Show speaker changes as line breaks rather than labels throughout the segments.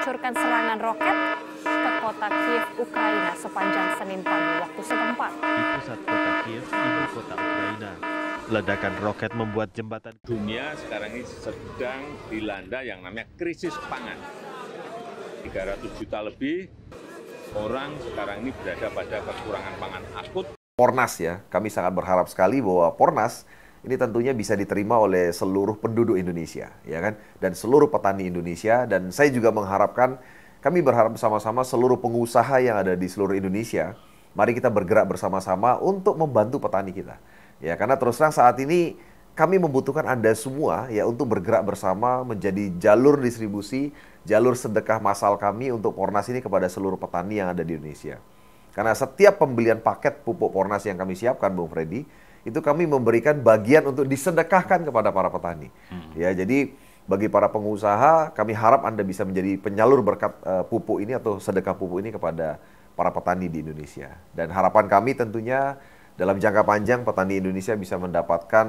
meluncurkan serangan roket ke kota Kiev, Ukraina sepanjang Senin pagi waktu setempat.
Di pusat kota Kiev, ibu kota Ukraina, ledakan roket membuat jembatan
dunia sekarang ini sedang dilanda yang namanya krisis pangan. 300 juta lebih orang sekarang ini berada pada kekurangan pangan akut.
Pornas ya, kami sangat berharap sekali bahwa Pornas ini tentunya bisa diterima oleh seluruh penduduk Indonesia, ya kan, dan seluruh petani Indonesia. Dan saya juga mengharapkan, kami berharap bersama-sama seluruh pengusaha yang ada di seluruh Indonesia, mari kita bergerak bersama-sama untuk membantu petani kita. Ya, karena terus terang saat ini kami membutuhkan Anda semua ya untuk bergerak bersama menjadi jalur distribusi, jalur sedekah massal kami untuk Pornas ini kepada seluruh petani yang ada di Indonesia. Karena setiap pembelian paket pupuk Pornas yang kami siapkan, Bung Freddy, itu kami memberikan bagian untuk disedekahkan kepada para petani. Ya, jadi bagi para pengusaha, kami harap Anda bisa menjadi penyalur berkat pupuk ini atau sedekah pupuk ini kepada para petani di Indonesia. Dan harapan kami tentunya dalam jangka panjang petani Indonesia bisa mendapatkan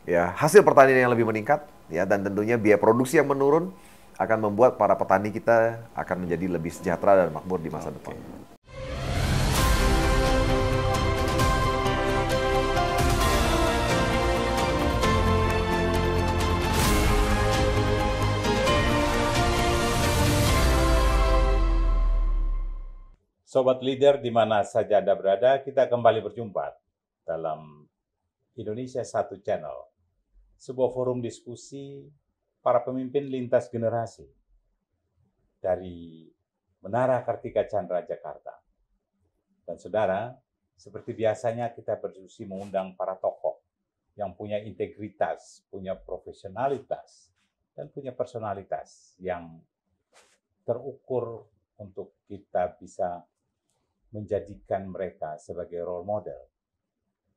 ya hasil pertanian yang lebih meningkat, ya, dan tentunya biaya produksi yang menurun akan membuat para petani kita akan menjadi lebih sejahtera dan makmur di masa depan.
Sobat Leader, di mana saja Anda berada, kita kembali berjumpa dalam Indonesia Satu Channel, sebuah forum diskusi para pemimpin lintas generasi dari Menara Kartika Chandra, Jakarta. Dan saudara, seperti biasanya kita berdiskusi mengundang para tokoh yang punya integritas, punya profesionalitas, dan punya personalitas yang terukur untuk kita bisa menjadikan mereka sebagai role model.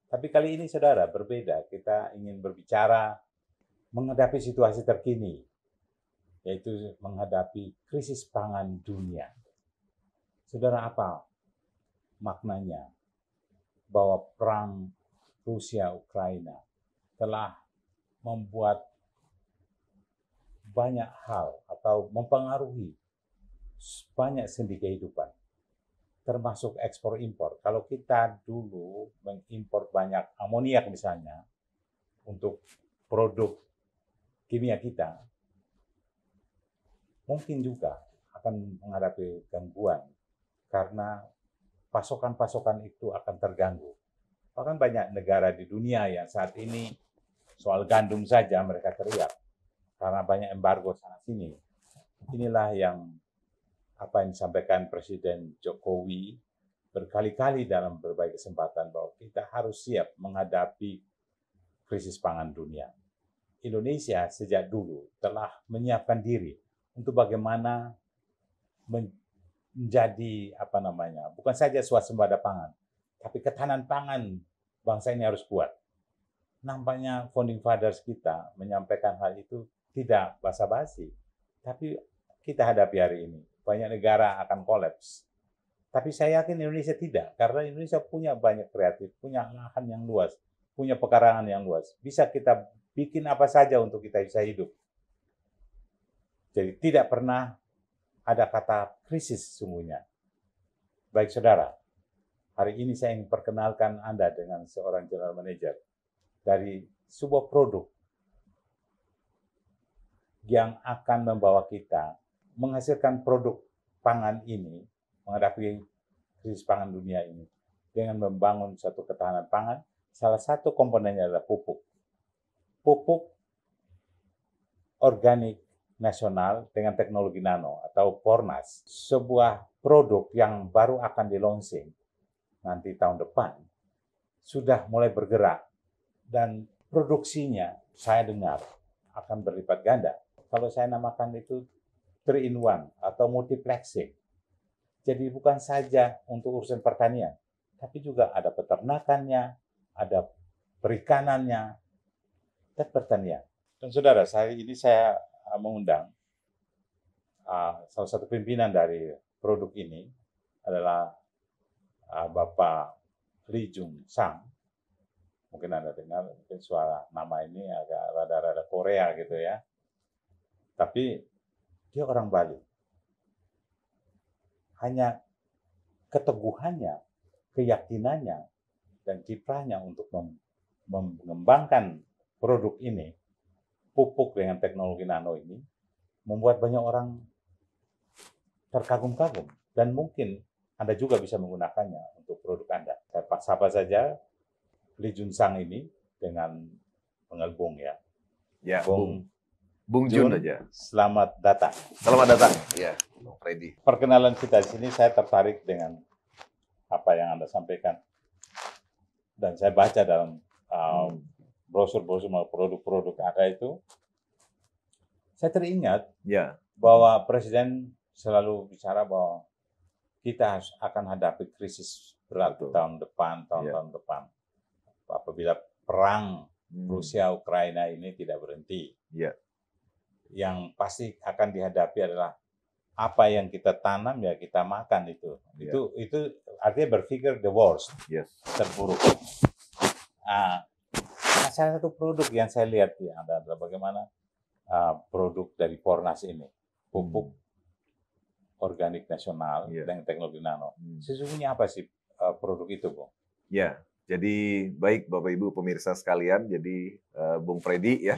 Tapi kali ini saudara berbeda, kita ingin berbicara menghadapi situasi terkini, yaitu menghadapi krisis pangan dunia. Saudara, apa maknanya bahwa perang Rusia-Ukraina telah membuat banyak hal atau mempengaruhi banyak sendi kehidupan, termasuk ekspor impor. Kalau kita dulu mengimpor banyak amoniak misalnya untuk produk kimia kita, mungkin juga akan menghadapi gangguan karena pasokan-pasokan itu akan terganggu. Bahkan banyak negara di dunia yang saat ini soal gandum saja mereka teriak karena banyak embargo sana sini. Inilah yang apa yang disampaikan Presiden Jokowi berkali-kali dalam berbagai kesempatan bahwa kita harus siap menghadapi krisis pangan dunia. Indonesia sejak dulu telah menyiapkan diri untuk bagaimana menjadi bukan saja swasembada pangan, tapi ketahanan pangan bangsa ini harus kuat. Nampaknya founding fathers kita menyampaikan hal itu tidak basa-basi, tapi kita hadapi hari ini. Banyak negara akan kolaps. Tapi saya yakin Indonesia tidak, karena Indonesia punya banyak kreatif, punya lahan yang luas, punya pekarangan yang luas. Bisa kita bikin apa saja untuk kita bisa hidup. Jadi tidak pernah ada kata krisis sesungguhnya. Baik saudara, hari ini saya ingin perkenalkan Anda dengan seorang general manager dari sebuah produk yang akan membawa kita menghasilkan produk pangan ini, menghadapi krisis pangan dunia ini, dengan membangun suatu ketahanan pangan. Salah satu komponennya adalah pupuk. Pupuk organik nasional dengan teknologi nano atau Pornas, sebuah produk yang baru akan di-launching nanti tahun depan, sudah mulai bergerak dan produksinya saya dengar akan berlipat ganda. Kalau saya namakan itu 3-in-1 atau multiplexing. Jadi bukan saja untuk urusan pertanian, tapi juga ada peternakannya, ada perikanannya, dan pertanian. Dan saudara, ini saya mengundang salah satu pimpinan dari produk ini adalah Bapak Lee Jung Sang. Mungkin Anda dengar, mungkin suara nama ini agak rada-rada Korea gitu ya. Tapi dia orang Bali. hanya keteguhannya, keyakinannya, dan kiprahnya untuk mengembangkan produk ini, pupuk dengan teknologi nano ini, membuat banyak orang terkagum-kagum. Dan mungkin Anda juga bisa menggunakannya untuk produk Anda. Saya sapa saja Lee Jun Sang ini dengan pengelbung ya.
Ya,
Bung
Bung Jun aja.
Selamat datang.
Selamat datang. Ya, Bung Freddy.
Perkenalan kita di sini, saya tertarik dengan apa yang Anda sampaikan. Dan saya baca dalam brosur-brosur produk-produk Anda itu, saya teringat
Ya,
bahwa Presiden selalu bicara bahwa kita akan hadapi krisis berat
Betul.
tahun depan, tahun-tahun depan. Apabila perang Rusia-Ukraina ini tidak berhenti.
Ya.
Yang pasti akan dihadapi adalah apa yang kita tanam ya kita makan itu. Itu artinya berpikir the worst,
Yes.
terburuk. Nah, salah satu produk yang saya lihat ya adalah bagaimana produk dari Pornas ini, pupuk organik nasional dengan teknologi nano. Sesungguhnya apa sih produk itu, Bung?
Ya, jadi baik Bapak Ibu pemirsa sekalian, jadi Bung Freddy ya,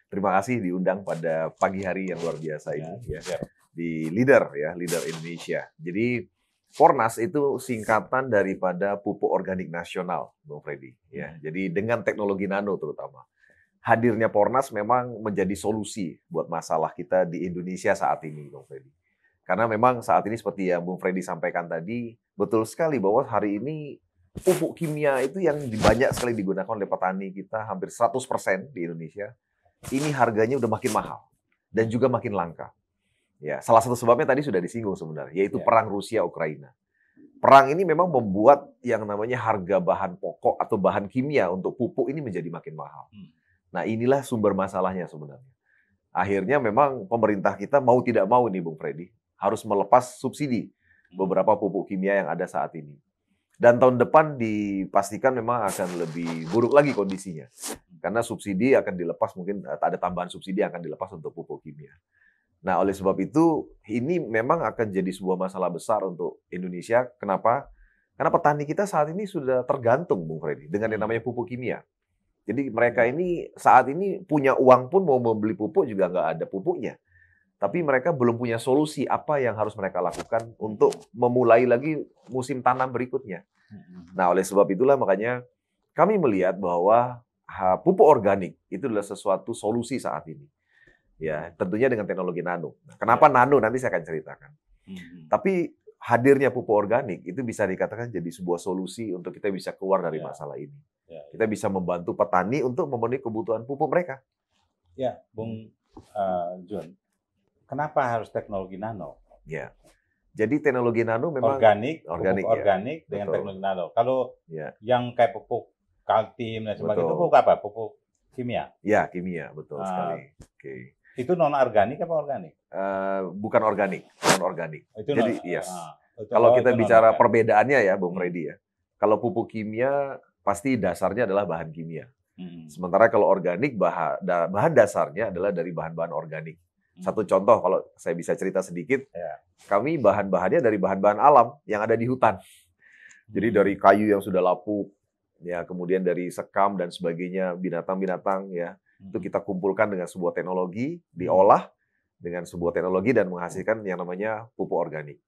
terima kasih diundang pada pagi hari yang luar biasa ini ya, di Leader ya, Leader Indonesia. Jadi Pornas itu singkatan daripada pupuk organik nasional, Bung Freddy ya. Jadi dengan teknologi nano terutama. Hadirnya Pornas memang menjadi solusi buat masalah kita di Indonesia saat ini, Bung Freddy. Karena memang saat ini seperti yang Bung Freddy sampaikan tadi, betul sekali bahwa hari ini pupuk kimia itu yang banyak sekali digunakan oleh petani kita, hampir 100% di Indonesia. Ini harganya udah makin mahal dan juga makin langka. Ya, salah satu sebabnya tadi sudah disinggung sebenarnya, yaitu perang Rusia-Ukraina. Perang ini memang membuat yang namanya harga bahan pokok atau bahan kimia untuk pupuk ini menjadi makin mahal. Nah, inilah sumber masalahnya sebenarnya. Akhirnya memang pemerintah kita mau tidak mau nih Bung Freddy, harus melepas subsidi beberapa pupuk kimia yang ada saat ini. Dan tahun depan dipastikan memang akan lebih buruk lagi kondisinya. Karena subsidi akan dilepas, mungkin ada tambahan subsidi yang akan dilepas untuk pupuk kimia. Nah, oleh sebab itu, ini memang akan jadi sebuah masalah besar untuk Indonesia. Kenapa? Karena petani kita saat ini sudah tergantung, Bung Freddy, dengan yang namanya pupuk kimia. Jadi mereka ini saat ini punya uang pun mau membeli pupuk juga nggak ada pupuknya. Tapi mereka belum punya solusi apa yang harus mereka lakukan untuk memulai lagi musim tanam berikutnya. Nah, oleh sebab itulah makanya kami melihat bahwa pupuk organik itu adalah sesuatu solusi saat ini. Ya, tentunya dengan teknologi nano. Nah, kenapa nano nanti saya akan ceritakan. Tapi hadirnya pupuk organik itu bisa dikatakan jadi sebuah solusi untuk kita bisa keluar dari masalah ini. Kita bisa membantu petani untuk memenuhi kebutuhan pupuk mereka.
Ya, Bung Jun. Kenapa harus teknologi nano?
Ya, jadi teknologi nano memang
organik dengan
Betul.
teknologi nano. Kalau yang kayak pupuk kaltim dan sebagainya itu
Betul.
pupuk apa? Pupuk kimia?
Ya, kimia, betul sekali. Oke.
Itu non organik apa organik?
Bukan organik, non organik.
Itu
Jadi,
non-
kalau kita bicara
non-organik.
perbedaannya ya, Bung Freddy ya. Kalau pupuk kimia pasti dasarnya adalah bahan kimia. Sementara kalau organik bahan dasarnya adalah dari bahan-bahan organik. Satu contoh kalau saya bisa cerita sedikit, kami bahan-bahannya dari bahan-bahan alam yang ada di hutan. Jadi dari kayu yang sudah lapuk, ya kemudian dari sekam dan sebagainya, binatang-binatang ya, itu kita kumpulkan dengan sebuah teknologi, diolah dengan sebuah teknologi dan menghasilkan yang namanya pupuk organik.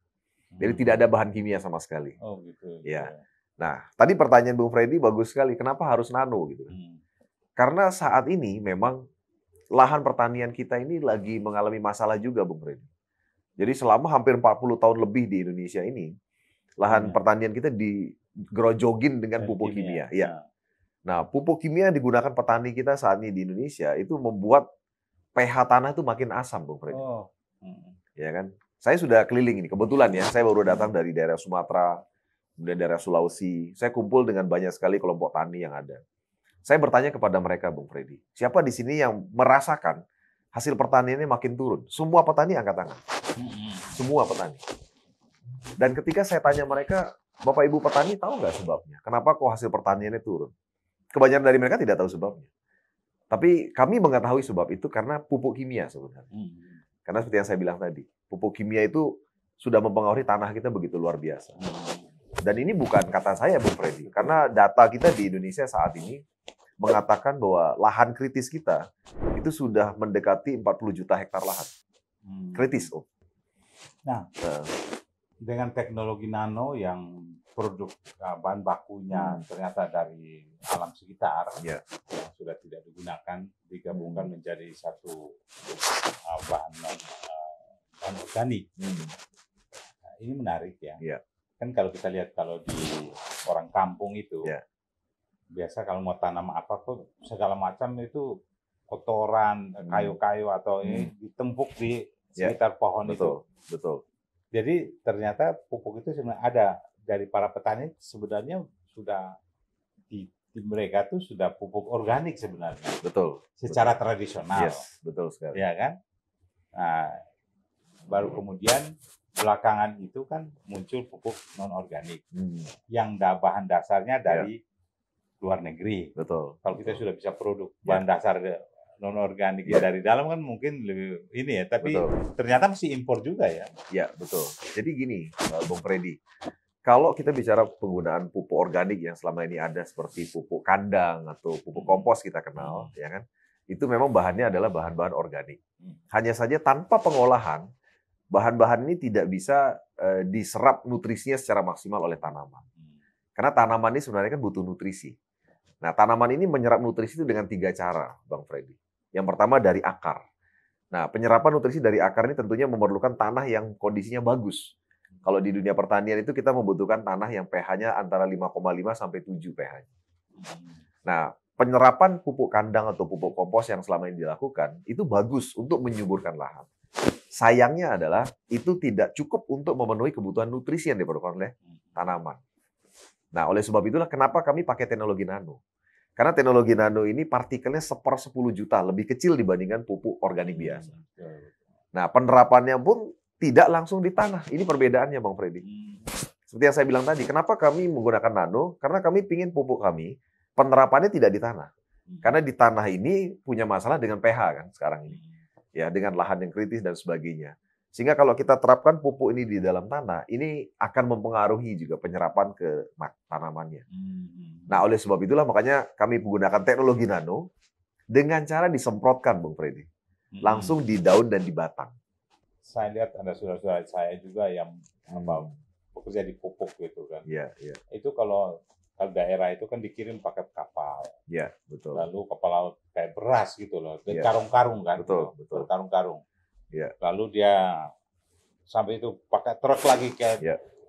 Jadi tidak ada bahan kimia sama sekali.
Oh gitu.
Ya. Nah, tadi pertanyaan Bung Freddy bagus sekali. Kenapa harus nano gitu? Karena saat ini memang lahan pertanian kita ini lagi mengalami masalah juga, Bung Freddy. Jadi selama hampir 40 tahun lebih di Indonesia ini, lahan pertanian kita digerojogin dengan pupuk kimia. Ya. Nah, pupuk kimia yang digunakan petani kita saat ini di Indonesia itu membuat pH tanah itu makin asam, Bung Freddy. Ya kan? Saya sudah keliling ini. Kebetulan ya, saya baru datang dari daerah Sumatera, kemudian daerah Sulawesi. Saya kumpul dengan banyak sekali kelompok tani yang ada. Saya bertanya kepada mereka, Bung Freddy, siapa di sini yang merasakan hasil pertaniannya makin turun? Semua petani angkat tangan. Semua petani. Dan ketika saya tanya mereka, Bapak Ibu petani tahu nggak sebabnya? Kenapa kok hasil pertaniannya turun? Kebanyakan dari mereka tidak tahu sebabnya. Tapi kami mengetahui sebab itu karena pupuk kimia sebenarnya. Karena seperti yang saya bilang tadi, pupuk kimia itu sudah mempengaruhi tanah kita begitu luar biasa. Dan ini bukan kata saya, Bung Freddy, karena data kita di Indonesia saat ini mengatakan bahwa lahan kritis kita itu sudah mendekati 40 juta hektar lahan. Kritis, Om.
Nah, dengan teknologi nano yang produk bahan bakunya ternyata dari alam sekitar yang sudah tidak digunakan digabungkan menjadi satu bahan organik. Nah, ini menarik ya. Kan kalau kita lihat kalau di orang kampung itu biasa kalau mau tanam apa kok segala macam itu kotoran, kayu-kayu atau ini ditempuk di sekitar pohon itu.
Betul.
Jadi ternyata pupuk itu sebenarnya ada dari para petani sebenarnya sudah di mereka tuh sudah pupuk organik sebenarnya.
Betul.
Secara tradisional.
Yes, betul sekali.
Ya kan? Nah, baru kemudian belakangan itu kan muncul pupuk non organik yang bahan dasarnya dari luar negeri.
Betul.
Kalau kita sudah bisa produk bahan dasar non organik dari dalam kan mungkin lebih ini ya, tapi ternyata masih impor juga ya.
Ya, betul. Jadi gini, Bung Freddy, kalau kita bicara penggunaan pupuk organik yang selama ini ada seperti pupuk kandang atau pupuk kompos kita kenal, ya kan? Itu memang bahannya adalah bahan-bahan organik. Hanya saja tanpa pengolahan, bahan-bahan ini tidak bisa diserap nutrisinya secara maksimal oleh tanaman. Karena tanaman ini sebenarnya kan butuh nutrisi. Nah, tanaman ini menyerap nutrisi itu dengan 3 cara, Bang Freddy. Yang pertama dari akar. Nah, penyerapan nutrisi dari akar ini tentunya memerlukan tanah yang kondisinya bagus. Kalau di dunia pertanian itu kita membutuhkan tanah yang pH-nya antara 5,5 sampai 7 pH. Nah, penyerapan pupuk kandang atau pupuk kompos yang selama ini dilakukan itu bagus untuk menyuburkan lahan. Sayangnya adalah itu tidak cukup untuk memenuhi kebutuhan nutrisi yang diperlukan oleh tanaman. Nah, oleh sebab itulah kenapa kami pakai teknologi nano. Karena teknologi nano ini partikelnya 1/10 juta, lebih kecil dibandingkan pupuk organik biasa. Nah, penerapannya pun tidak langsung di tanah. Ini perbedaannya, Bang Freddy. Seperti yang saya bilang tadi, kenapa kami menggunakan nano? Karena kami ingin pupuk kami, penerapannya tidak di tanah. Karena di tanah ini punya masalah dengan pH kan sekarang ini. Ya, dengan lahan yang kritis dan sebagainya. Sehingga kalau kita terapkan pupuk ini di dalam tanah, ini akan mempengaruhi juga penyerapan ke tanamannya. Nah, oleh sebab itulah makanya kami menggunakan teknologi nano dengan cara disemprotkan, Bung Freddy. Langsung di daun dan di batang.
Saya lihat ada saudara-saudara saya juga yang bekerja di pupuk gitu kan.
Iya.
Itu kalau daerah itu kan dikirim pakai kapal.
Iya, betul.
Lalu kapal laut kayak beras gitu loh, dan
Iya.
karung-karung kan.
Betul.
Berkarung-karung.
Iya.
Lalu dia sampai itu pakai truk lagi ke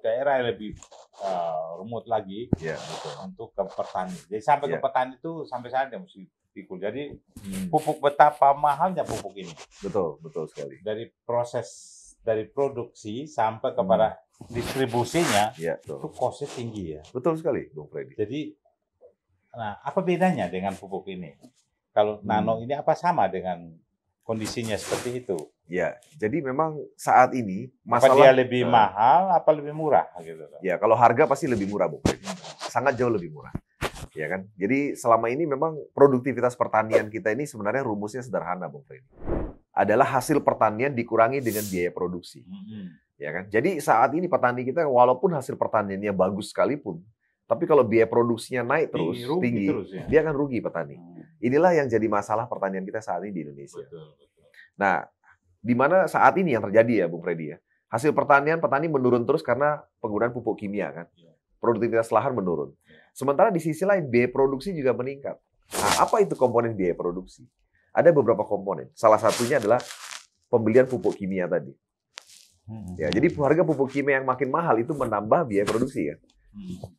daerah yang lebih rumut lagi untuk ke petani. Jadi sampai ke petani itu sampai sana dia mesti pikul. Jadi pupuk betapa mahalnya pupuk ini.
Betul sekali.
Dari proses dari produksi sampai kepada distribusinya itu cost-nya tinggi ya.
Betul sekali, Bung Freddy.
Jadi, nah apa bedanya dengan pupuk ini? Kalau nano ini apa sama dengan kondisinya seperti itu?
Ya, jadi memang saat ini
masalah apa dia lebih mahal apa lebih murah gitu?
Ya, kalau harga pasti lebih murah, Bung Freddy. Sangat jauh lebih murah. Ya kan? Jadi selama ini memang produktivitas pertanian kita ini sebenarnya rumusnya sederhana, Bung Freddy. Adalah hasil pertanian dikurangi dengan biaya produksi. Ya kan? Jadi saat ini petani kita walaupun hasil pertaniannya bagus sekalipun, tapi kalau biaya produksinya naik terus tinggi, dia akan rugi petani. Inilah yang jadi masalah pertanian kita saat ini di Indonesia.
Betul.
Nah, di mana saat ini yang terjadi ya, Bung Freddy ya. Hasil pertanian petani menurun terus karena penggunaan pupuk kimia kan. Produktivitas lahan menurun. Sementara di sisi lain biaya produksi juga meningkat. Nah, apa itu komponen biaya produksi? Ada beberapa komponen. Salah satunya adalah pembelian pupuk kimia tadi. Ya, jadi harga pupuk kimia yang makin mahal itu menambah biaya produksi kan.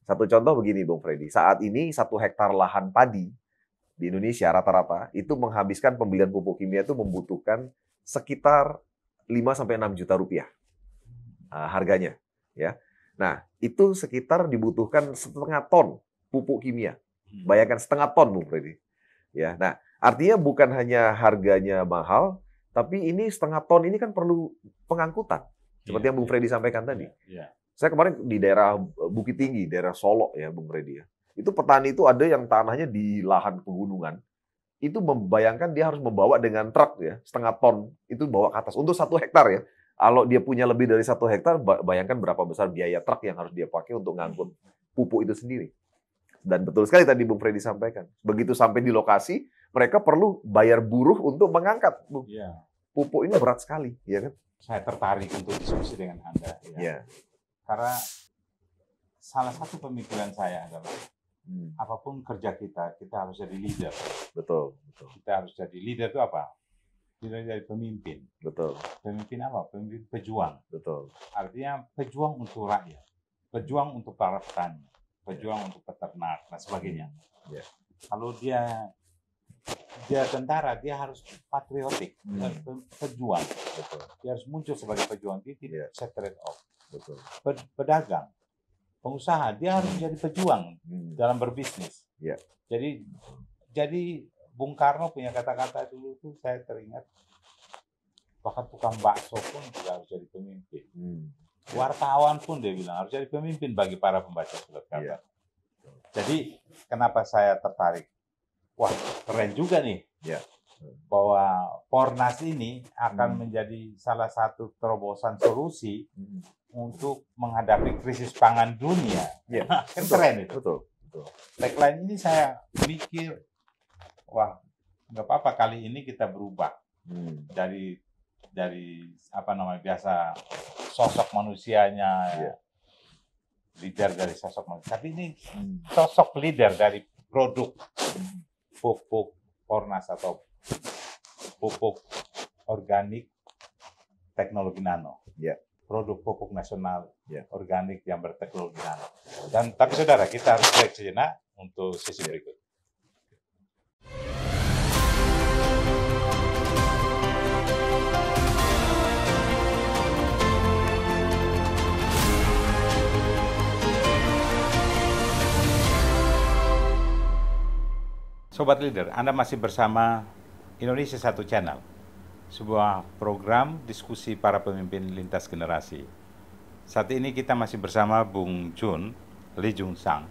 Satu contoh begini, Bung Freddy. Saat ini 1 hektar lahan padi di Indonesia rata-rata itu menghabiskan pembelian pupuk kimia itu membutuhkan sekitar 5-6 juta rupiah harganya. Ya, nah itu sekitar dibutuhkan 1,5 ton pupuk kimia. Bayangkan 1,5 ton, Bung Freddy. Ya, nah artinya bukan hanya harganya mahal, tapi ini 1,5 ton ini kan perlu pengangkutan. Seperti yang Bung Freddy sampaikan tadi. Saya kemarin di daerah Bukit Tinggi, daerah Solok ya, Bung Freddy ya. Itu petani itu ada yang tanahnya di lahan pegunungan. Itu membayangkan dia harus membawa dengan truk ya, 1,5 ton itu bawa ke atas untuk 1 hektar ya. Kalau dia punya lebih dari 1 hektar, bayangkan berapa besar biaya truk yang harus dia pakai untuk ngangkut pupuk itu sendiri. Dan betul sekali tadi Bung Freddy sampaikan. Begitu sampai di lokasi, mereka perlu bayar buruh untuk mengangkat.
Iya.
Pupuk ini berat sekali, ya kan?
Saya tertarik untuk diskusi dengan Anda. Ya.
Ya.
Karena salah satu pemikiran saya adalah apapun kerja kita harus jadi leader.
Betul, betul.
Kita harus jadi leader itu apa? Leader jadi pemimpin.
Betul.
Pemimpin apa? Pemimpin pejuang.
Betul.
Artinya pejuang untuk rakyat, pejuang untuk para petani, pejuang untuk peternak dan sebagainya.
Ya.
Kalau dia tentara, dia harus patriotik, pejuang.
Betul.
Dia harus muncul sebagai pejuang, dia tidak separate off.
Betul.
Pedagang, pengusaha, dia harus menjadi pejuang dalam berbisnis.
Ya.
Jadi Bung Karno punya kata-kata dulu itu saya teringat, bahkan tukang bakso pun juga harus jadi pemimpin. Wartawan pun dia bilang harus jadi pemimpin bagi para pembaca surat kabar. Jadi kenapa saya tertarik? Wah, keren juga nih.
Ya.
Bahwa Pornas ini akan menjadi salah satu terobosan solusi untuk menghadapi krisis pangan dunia.
Ya.
Kan keren itu.
Betul. Betul.
Tagline ini saya mikir, wah, nggak apa-apa kali ini kita berubah dari apa namanya biasa sosok manusianya, leader dari sosok manusia. Tapi ini sosok leader dari produk pupuk Pornas atau pupuk organik teknologi nano.
Ya.
Produk pupuk nasional organik yang berteknologi nano. Tapi saudara, kita harus break sejenak untuk sesi berikut. Sobat Leader, Anda masih bersama Indonesia Satu Channel, sebuah program diskusi para pemimpin lintas generasi. Saat ini kita masih bersama Bung Jun, Lee Jung Sang,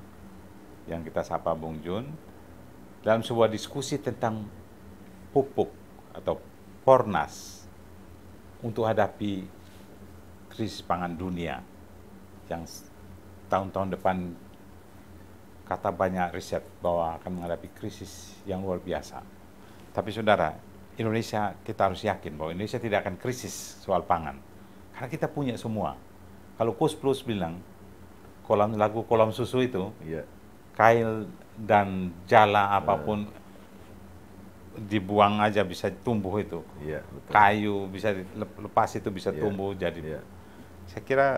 yang kita sapa Bung Jun, dalam sebuah diskusi tentang pupuk atau Pornas untuk hadapi krisis pangan dunia yang tahun-tahun depan kata banyak riset bahwa akan menghadapi krisis yang luar biasa. Tapi saudara, Indonesia kita harus yakin bahwa Indonesia tidak akan krisis soal pangan. Karena kita punya semua. Kalau Kus Plus bilang, kolam susu itu, kail dan jala apapun dibuang aja bisa tumbuh itu. Kayu bisa lepas itu bisa tumbuh jadi. Saya kira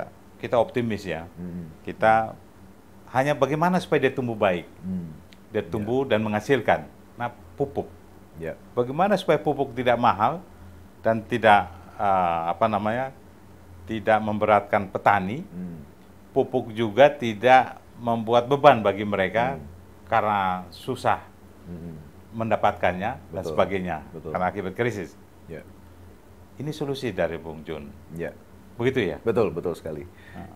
kita optimis ya. Kita hanya bagaimana supaya dia tumbuh baik, dia tumbuh dan menghasilkan. Nah, pupuk. Bagaimana supaya pupuk tidak mahal dan tidak tidak memberatkan petani. Pupuk juga tidak membuat beban bagi mereka karena susah mendapatkannya dan sebagainya karena akibat krisis. Ini solusi dari Bung Jun. Begitu ya?
Betul sekali.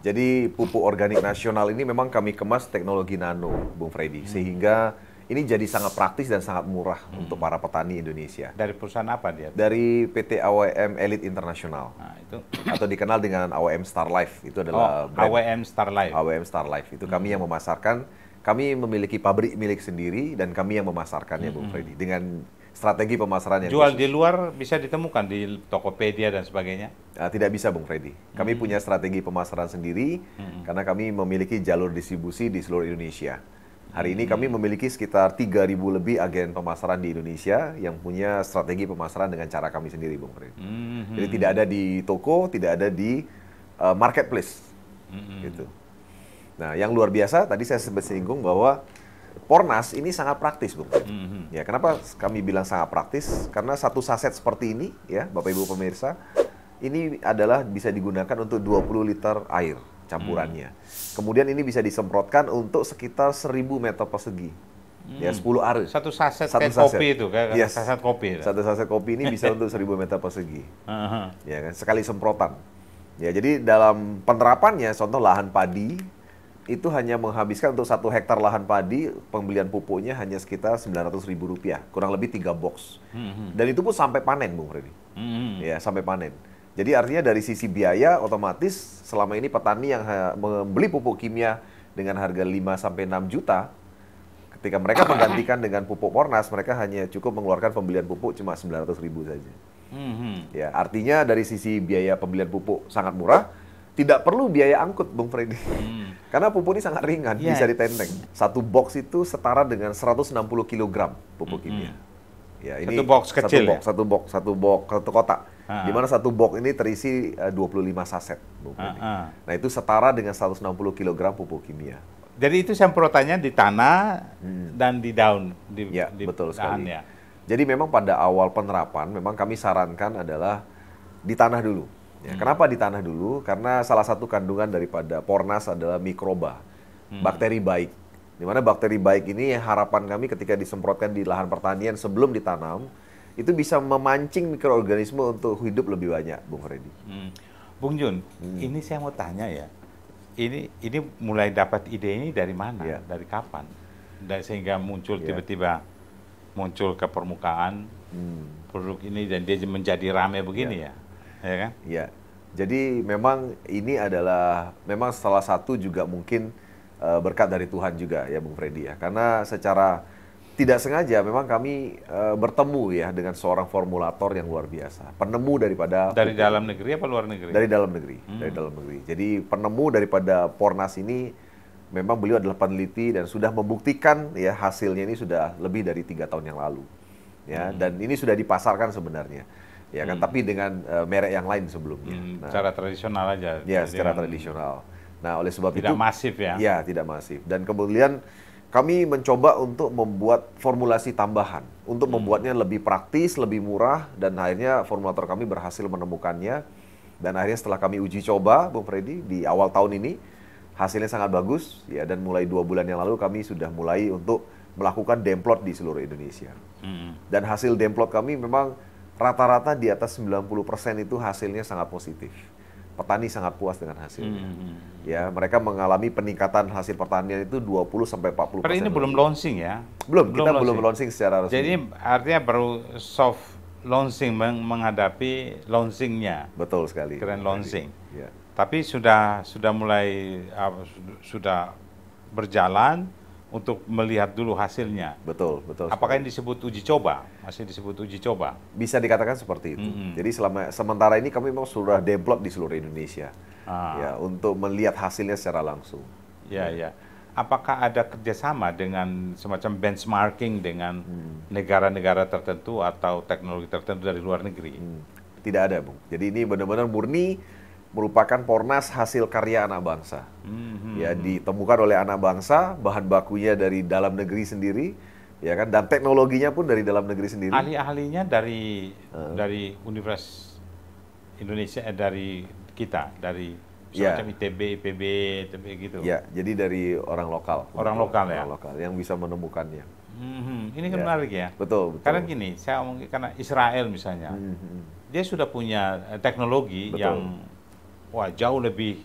Jadi pupuk organik nasional ini memang kami kemas teknologi nano, Bung Freddy, sehingga ini jadi sangat praktis dan sangat murah untuk para petani Indonesia.
Dari perusahaan apa dia?
Dari PT AWM Elite International.
Nah, itu.
Atau dikenal dengan AWM Star Life. Itu adalah brand
AWM Star Life.
AWM Star Life. Itu kami yang memasarkan. Kami memiliki pabrik milik sendiri dan kami yang memasarkannya, Bung Freddy. Dengan strategi pemasaran yang
jual
khusus.
Di luar bisa ditemukan di Tokopedia dan sebagainya?
Tidak bisa, Bung Freddy. Kami punya strategi pemasaran sendiri karena kami memiliki jalur distribusi di seluruh Indonesia. Hari ini kami memiliki sekitar 3.000 lebih agen pemasaran di Indonesia yang punya strategi pemasaran dengan cara kami sendiri, Bung Freddy. Jadi tidak ada di toko, tidak ada di marketplace. Gitu. Nah, yang luar biasa tadi saya sempat singgung bahwa Pornas ini sangat praktis, Bung. Ya, kenapa kami bilang sangat praktis? Karena satu saset seperti ini, ya, Bapak Ibu pemirsa, ini adalah bisa digunakan untuk 20 liter air campurannya. Kemudian ini bisa disemprotkan untuk sekitar 1.000 meter persegi. Ya, 10 arus.
Satu saset kayak kopi itu, kayak saset kopi.
Satu saset kopi ini bisa untuk 1.000 meter persegi. Ya kan, sekali semprotan. Ya, jadi dalam penerapannya, contoh lahan padi, itu hanya menghabiskan untuk 1 hektar lahan padi, pembelian pupuknya hanya sekitar Rp900.000, kurang lebih 3 box. Dan itu pun sampai panen, Bung Freddy. Ya, sampai panen. Jadi artinya dari sisi biaya otomatis selama ini petani yang membeli pupuk kimia dengan harga 5 sampai 6 juta, ketika mereka menggantikan dengan pupuk Pornas, mereka hanya cukup mengeluarkan pembelian pupuk cuma 900.000 saja. Ya, artinya dari sisi biaya pembelian pupuk sangat murah, tidak perlu biaya angkut, Bung Freddy. Karena pupuk ini sangat ringan, bisa ditenteng. Satu box itu setara dengan 160 kg pupuk kimia. Ya, ini
satu box kecil,
satu kotak. Di mana satu box ini terisi 25 saset, Bung Freddy. Nah, itu setara dengan 160 kg pupuk kimia.
Jadi itu semprotannya di tanah dan di daun,
Ya, betul sekali.
dahannya.
Jadi memang pada awal penerapan, memang kami sarankan adalah di tanah dulu. Ya, kenapa di tanah dulu? Karena salah satu kandungan daripada Pornas adalah mikroba, bakteri baik. Di mana bakteri baik ini harapan kami ketika disemprotkan di lahan pertanian sebelum ditanam, itu bisa memancing mikroorganisme untuk hidup lebih banyak, Bung Freddy.
Bung Jun, ini saya mau tanya ya. Ini mulai dapat ide ini dari mana?
Ya.
Dari kapan? Sehingga muncul tiba-tiba muncul ke permukaan produk ini dan dia menjadi rame begini ya kan?
Ya, jadi memang ini adalah memang salah satu juga mungkin berkat dari Tuhan juga ya, Bung Freddy ya. Karena secara tidak sengaja memang kami bertemu ya dengan seorang formulator yang luar biasa, penemu daripada
dari dalam negeri apa luar negeri?
Dari dalam negeri, dari dalam negeri. Jadi penemu daripada Pornas ini memang beliau adalah peneliti dan sudah membuktikan ya hasilnya ini sudah lebih dari 3 tahun yang lalu, ya. Dan ini sudah dipasarkan sebenarnya, ya kan. Tapi dengan merek yang lain sebelumnya.
Secara tradisional aja.
Ya, secara tradisional. Nah, oleh sebab
tidak
itu
masif ya?
Ya, tidak masif. Dan kemudian kami mencoba untuk membuat formulasi tambahan, untuk membuatnya lebih praktis, lebih murah, dan akhirnya formulator kami berhasil menemukannya. Dan akhirnya setelah kami uji coba, Bung Freddy, di awal tahun ini, hasilnya sangat bagus, ya. Dan mulai 2 bulan yang lalu kami sudah mulai untuk melakukan demplot di seluruh Indonesia. Dan hasil demplot kami memang rata-rata di atas 90% itu hasilnya sangat positif. Petani sangat puas dengan hasilnya. Ya, mereka mengalami peningkatan hasil pertanian itu 20-40%.
Karena ini belum launching ya?
Kita belum launching secara resmi.
Jadi artinya baru soft launching menghadapi launchingnya.
Betul sekali.
Keren launching.
Ya.
Tapi sudah mulai sudah berjalan untuk melihat dulu hasilnya.
Betul.
Apakah ini disebut uji coba? Masih disebut uji coba?
Bisa dikatakan seperti itu. Jadi sementara ini kami memang sudah demplot di seluruh Indonesia, ya, untuk melihat hasilnya secara langsung.
Ya. Apakah ada kerjasama dengan semacam benchmarking dengan negara-negara tertentu atau teknologi tertentu dari luar negeri?
Tidak ada, Bung. Jadi ini benar-benar murni merupakan Pornas hasil karya anak bangsa. Ya, ditemukan oleh anak bangsa, bahan bakunya dari dalam negeri sendiri, ya kan, dan teknologinya pun dari dalam negeri sendiri.
Ahli-ahlinya dari Universitas Indonesia, dari kita, dari semacam ITB, IPB, gitu.
Ya, jadi dari orang lokal.
Orang lokal ya?
Orang lokal yang bisa menemukannya.
Ini kan menarik ya.
Betul.
Karena gini, saya omongin karena Israel misalnya, dia sudah punya teknologi yang jauh lebih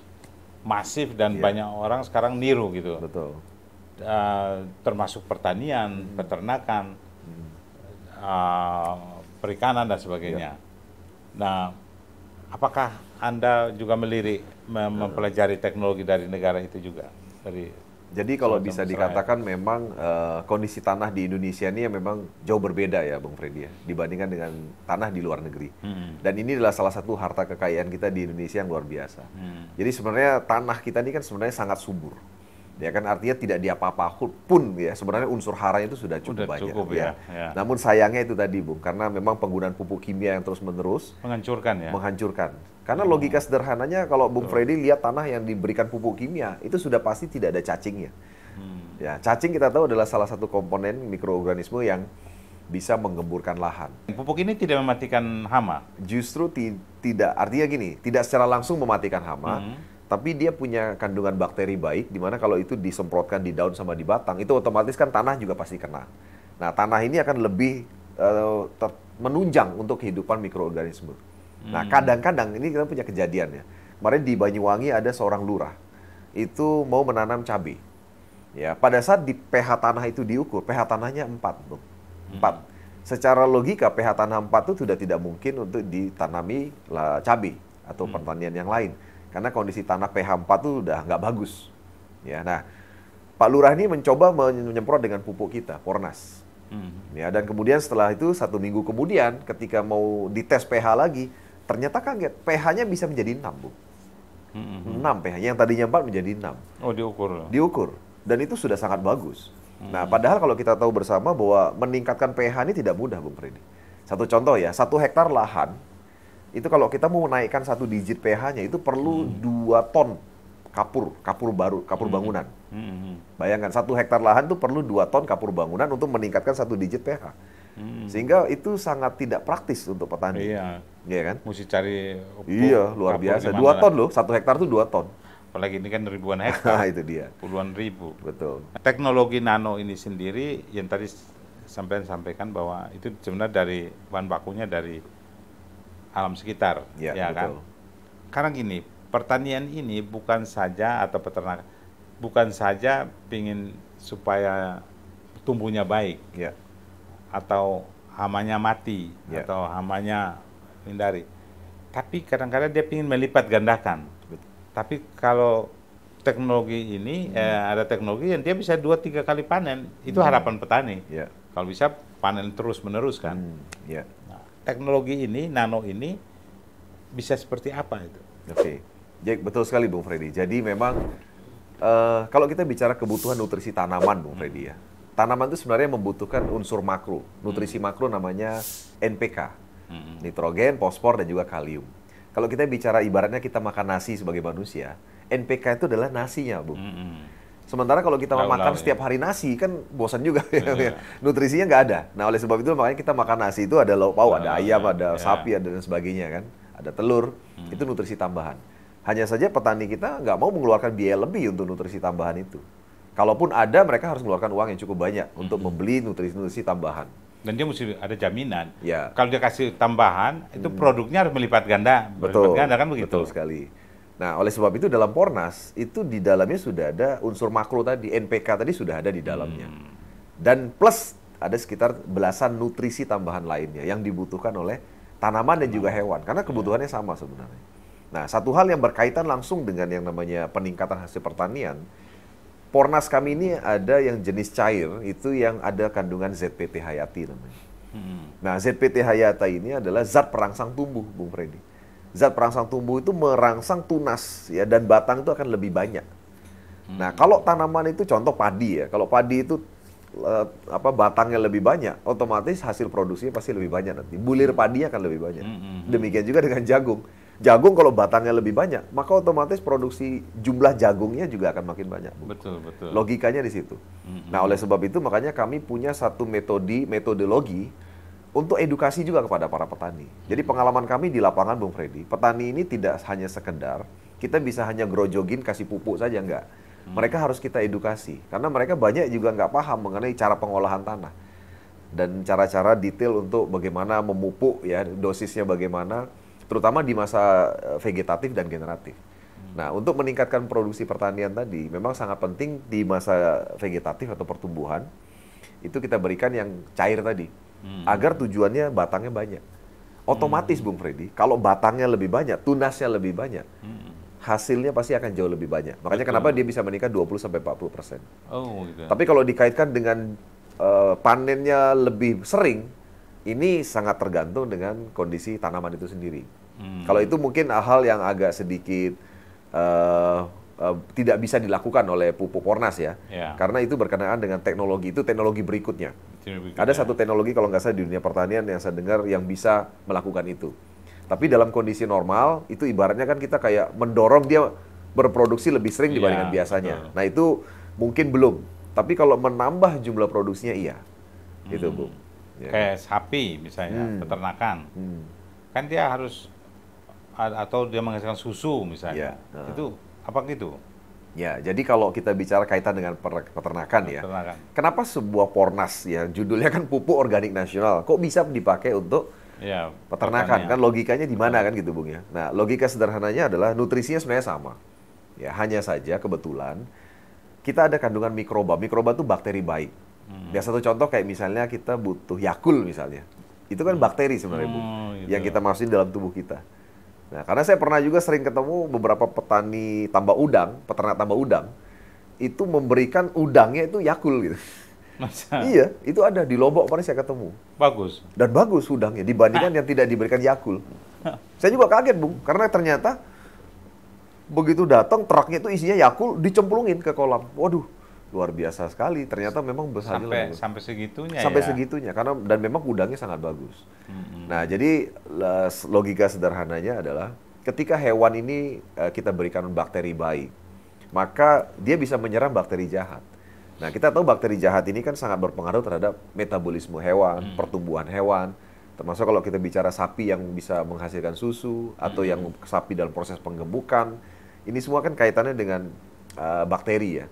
masif dan banyak orang sekarang niru gitu.
Betul.
Termasuk pertanian, peternakan, perikanan dan sebagainya. Nah, apakah Anda juga melirik mempelajari teknologi dari negara itu juga?
Jadi kalau bisa dikatakan memang kondisi tanah di Indonesia ini memang jauh berbeda ya, Bung Freddy, ya, dibandingkan dengan tanah di luar negeri. Dan ini adalah salah satu harta kekayaan kita di Indonesia yang luar biasa. Jadi sebenarnya tanah kita ini kan sebenarnya sangat subur. Ya kan, artinya tidak diapa-apa pun ya, sebenarnya unsur hara itu sudah cukup banyak.
Ya.
Namun sayangnya itu tadi, Bung, karena memang penggunaan pupuk kimia yang terus-menerus
menghancurkan ya.
Menghancurkan. Karena logika sederhananya kalau Bung Freddy lihat tanah yang diberikan pupuk kimia itu sudah pasti tidak ada cacingnya. Ya, cacing kita tahu adalah salah satu komponen mikroorganisme yang bisa menggemburkan lahan.
Pupuk ini tidak mematikan hama.
Justru tidak, artinya gini, tidak secara langsung mematikan hama. Tapi dia punya kandungan bakteri baik, di mana kalau itu disemprotkan di daun sama di batang, itu otomatis kan tanah juga pasti kena. Nah, tanah ini akan lebih menunjang untuk kehidupan mikroorganisme. Nah, kadang-kadang ini kita punya kejadian ya. Kemarin di Banyuwangi ada seorang lurah, itu mau menanam cabai. Ya, pada saat di pH tanah itu diukur, pH tanahnya 4, Bung. 4. Secara logika pH tanah 4 itu sudah tidak mungkin untuk ditanami cabai atau pertanian yang lain. Karena kondisi tanah pH 4 itu udah nggak bagus. Ya, nah, Pak Lurah ini mencoba menyemprot dengan pupuk kita, Pornas. Ya, dan kemudian setelah itu 1 minggu kemudian ketika mau dites pH lagi, ternyata kaget, pH-nya bisa menjadi 6, Bu. 6 pH, yang tadinya 4 menjadi 6.
Oh, diukur.
Diukur. Dan itu sudah sangat bagus. Nah, padahal kalau kita tahu bersama bahwa meningkatkan pH ini tidak mudah, Bung Freddy. Satu contoh ya, 1 hektar lahan, itu kalau kita mau menaikkan 1 digit pH-nya, itu perlu 2 ton kapur bangunan. Bayangkan, 1 hektar lahan itu perlu 2 ton kapur bangunan untuk meningkatkan 1 digit pH. Sehingga itu sangat tidak praktis untuk petani.
Iya.
Iya kan?
Mesti cari
Iya, luar biasa. 2 ton loh, 1 hektar itu 2 ton.
Apalagi ini kan ribuan hektar.
Nah, itu dia.
Puluhan ribu.
Betul.
Teknologi nano ini sendiri yang tadi sampaikan bahwa itu sebenarnya dari bahan bakunya dari alam sekitar,
Ya,
ya kan?
betul.
Karena gini, pertanian ini bukan saja atau peternakan bukan saja pingin supaya tumbuhnya baik
Ya.
atau hamanya mati
Ya.
atau hamanya hindari. Tapi kadang-kadang dia pingin melipat gandakan. Tapi kalau teknologi ini ada teknologi yang dia bisa 2-3 kali panen, itu harapan petani.
Ya.
Kalau bisa panen terus-menerus kan.
Ya.
Nah, teknologi ini, nano ini bisa seperti apa itu?
Oke. Jadi betul sekali Bung Freddy. Jadi memang kalau kita bicara kebutuhan nutrisi tanaman Bung Freddy ya. Tanaman itu sebenarnya membutuhkan unsur makro. Nutrisi makro namanya NPK. Nitrogen, fosfor dan juga kalium. Kalau kita bicara ibaratnya kita makan nasi sebagai manusia, NPK itu adalah nasinya, Bu. Sementara kalau kita makan setiap hari nasi, kan bosan juga. Ya. Nutrisinya nggak ada. Nah, oleh sebab itu makanya kita makan nasi itu ada lauk pauk, ada ayam, ada sapi, ada dan sebagainya kan. Ada telur, itu nutrisi tambahan. Hanya saja petani kita nggak mau mengeluarkan biaya lebih untuk nutrisi tambahan itu. Kalaupun ada, mereka harus mengeluarkan uang yang cukup banyak untuk membeli nutrisi-nutrisi tambahan.
Dan dia mesti ada jaminan.
Ya.
Kalau dia kasih tambahan, itu produknya harus melipat ganda.
Betul.
Melipat ganda kan begitu.
Betul sekali. Nah, oleh sebab itu dalam Pornas, itu di dalamnya sudah ada unsur makro tadi, NPK tadi sudah ada di dalamnya. Dan plus ada sekitar belasan nutrisi tambahan lainnya yang dibutuhkan oleh tanaman dan juga hewan. Karena kebutuhannya sama sebenarnya. Nah, satu hal yang berkaitan langsung dengan yang namanya peningkatan hasil pertanian, Pornas kami ini ada yang jenis cair, itu yang ada kandungan ZPT Hayati namanya. Nah, ZPT Hayati ini adalah zat perangsang tumbuh, Bung Freddy. Zat perangsang tumbuh itu merangsang tunas, ya, dan batang itu akan lebih banyak. Nah, kalau tanaman itu contoh padi ya, kalau padi itu batangnya lebih banyak, otomatis hasil produksinya pasti lebih banyak nanti. Bulir padi akan lebih banyak. Demikian juga dengan jagung. Jagung kalau batangnya lebih banyak, maka otomatis produksi jumlah jagungnya juga akan makin banyak.
Betul.
Logikanya di situ. Nah, oleh sebab itu makanya kami punya satu metodologi untuk edukasi juga kepada para petani. Jadi pengalaman kami di lapangan, Bung Freddy, petani ini tidak hanya sekedar kita bisa hanya grojogin kasih pupuk saja, enggak. Mereka harus kita edukasi, karena mereka banyak juga nggak paham mengenai cara pengolahan tanah dan cara-cara detail untuk bagaimana memupuk, ya, dosisnya bagaimana, terutama di masa vegetatif dan generatif. Nah, untuk meningkatkan produksi pertanian tadi, memang sangat penting di masa vegetatif atau pertumbuhan, itu kita berikan yang cair tadi, agar tujuannya batangnya banyak. Otomatis, Bung Freddy, kalau batangnya lebih banyak, tunasnya lebih banyak, hasilnya pasti akan jauh lebih banyak. Makanya kenapa dia bisa meningkat 20-40%.
Oh, gitu.
Tapi kalau dikaitkan dengan panennya lebih sering, ini sangat tergantung dengan kondisi tanaman itu sendiri. Kalau itu mungkin hal yang agak sedikit tidak bisa dilakukan oleh pupuk Pornas ya. Karena itu berkenaan dengan teknologi, itu teknologi berikutnya. Ada satu teknologi kalau nggak salah di dunia pertanian yang saya dengar yang bisa melakukan itu. Tapi dalam kondisi normal, itu ibaratnya kan kita kayak mendorong dia berproduksi lebih sering dibandingkan biasanya. Betul. Nah, itu mungkin belum. Tapi kalau menambah jumlah produksinya, iya. Gitu, Bu. Ya.
Kayak sapi misalnya, peternakan. Kan dia harus, atau dia menghasilkan susu misalnya. Itu apa gitu?
Ya, jadi kalau kita bicara kaitan dengan peternakan ya. Kenapa sebuah Pornas ya, judulnya kan pupuk organik nasional, kok bisa dipakai untuk peternakan? Kan logikanya di mana kan gitu, Bung ya. Nah, logika sederhananya adalah nutrisinya sebenarnya sama. Ya, hanya saja kebetulan kita ada kandungan mikroba. Mikroba itu bakteri baik. Ya satu contoh kayak misalnya kita butuh Yakult misalnya. Itu kan bakteri sebenarnya, Bu,
gitu.
yang kita masukin dalam tubuh kita. Nah, karena saya pernah juga sering ketemu beberapa petani tambak udang, peternak tambak udang, itu memberikan udangnya itu Yakult gitu.
Masa?
Iya, itu ada di Lombok kemarin saya ketemu.
Bagus.
Dan bagus udangnya dibandingkan yang tidak diberikan Yakult. Saya juga kaget, Bung, karena ternyata begitu datang truknya itu isinya Yakult dicemplungin ke kolam. Waduh, luar biasa sekali. Ternyata memang berhasil
Sampai segitunya
sampai
ya.
segitunya karena dan memang udangnya sangat bagus. Nah, jadi logika sederhananya adalah ketika hewan ini kita berikan bakteri baik, maka dia bisa menyerang bakteri jahat. Nah, kita tahu bakteri jahat ini kan sangat berpengaruh terhadap metabolisme hewan, pertumbuhan hewan, termasuk kalau kita bicara sapi yang bisa menghasilkan susu atau yang sapi dalam proses penggemukan. Ini semua kan kaitannya dengan bakteri ya.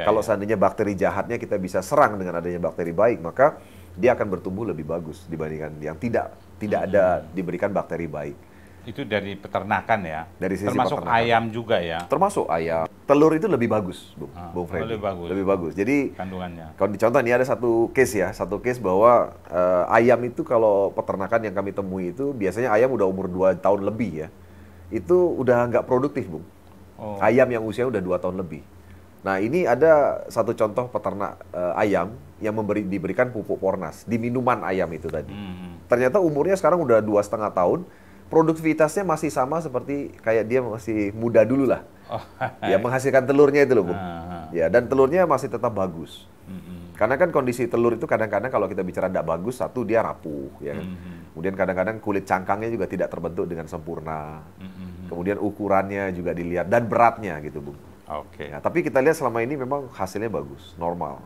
Kalau seandainya bakteri jahatnya kita bisa serang dengan adanya bakteri baik, maka dia akan bertumbuh lebih bagus dibandingkan yang tidak ada diberikan bakteri baik.
Itu dari peternakan ya.
Dari sisi
termasuk
peternakan.
ayam juga ya.
Termasuk ayam. Telur itu lebih bagus, Bung Freddy.
Lebih bagus.
Lebih bagus. Jadi
Kandungannya.
kalau dicontoh ini ada satu case bahwa ayam itu kalau peternakan yang kami temui itu biasanya ayam udah umur 2 tahun lebih ya. Itu udah nggak produktif, Bung. Ayam yang usia udah 2 tahun lebih. Nah, ini ada satu contoh peternak ayam yang diberikan pupuk Pornas di minuman ayam itu tadi. Ternyata umurnya sekarang udah 2,5 tahun, produktivitasnya masih sama seperti kayak dia masih muda dulu lah. Ya, menghasilkan telurnya itu loh, Bung. Ya, dan telurnya masih tetap bagus. Karena kan kondisi telur itu kadang-kadang kalau kita bicara tidak bagus, satu dia rapuh, ya kan? Kemudian kadang-kadang kulit cangkangnya juga tidak terbentuk dengan sempurna. Kemudian ukurannya juga dilihat dan beratnya gitu, Bung.
Oke.
Ya, tapi kita lihat selama ini memang hasilnya bagus, normal.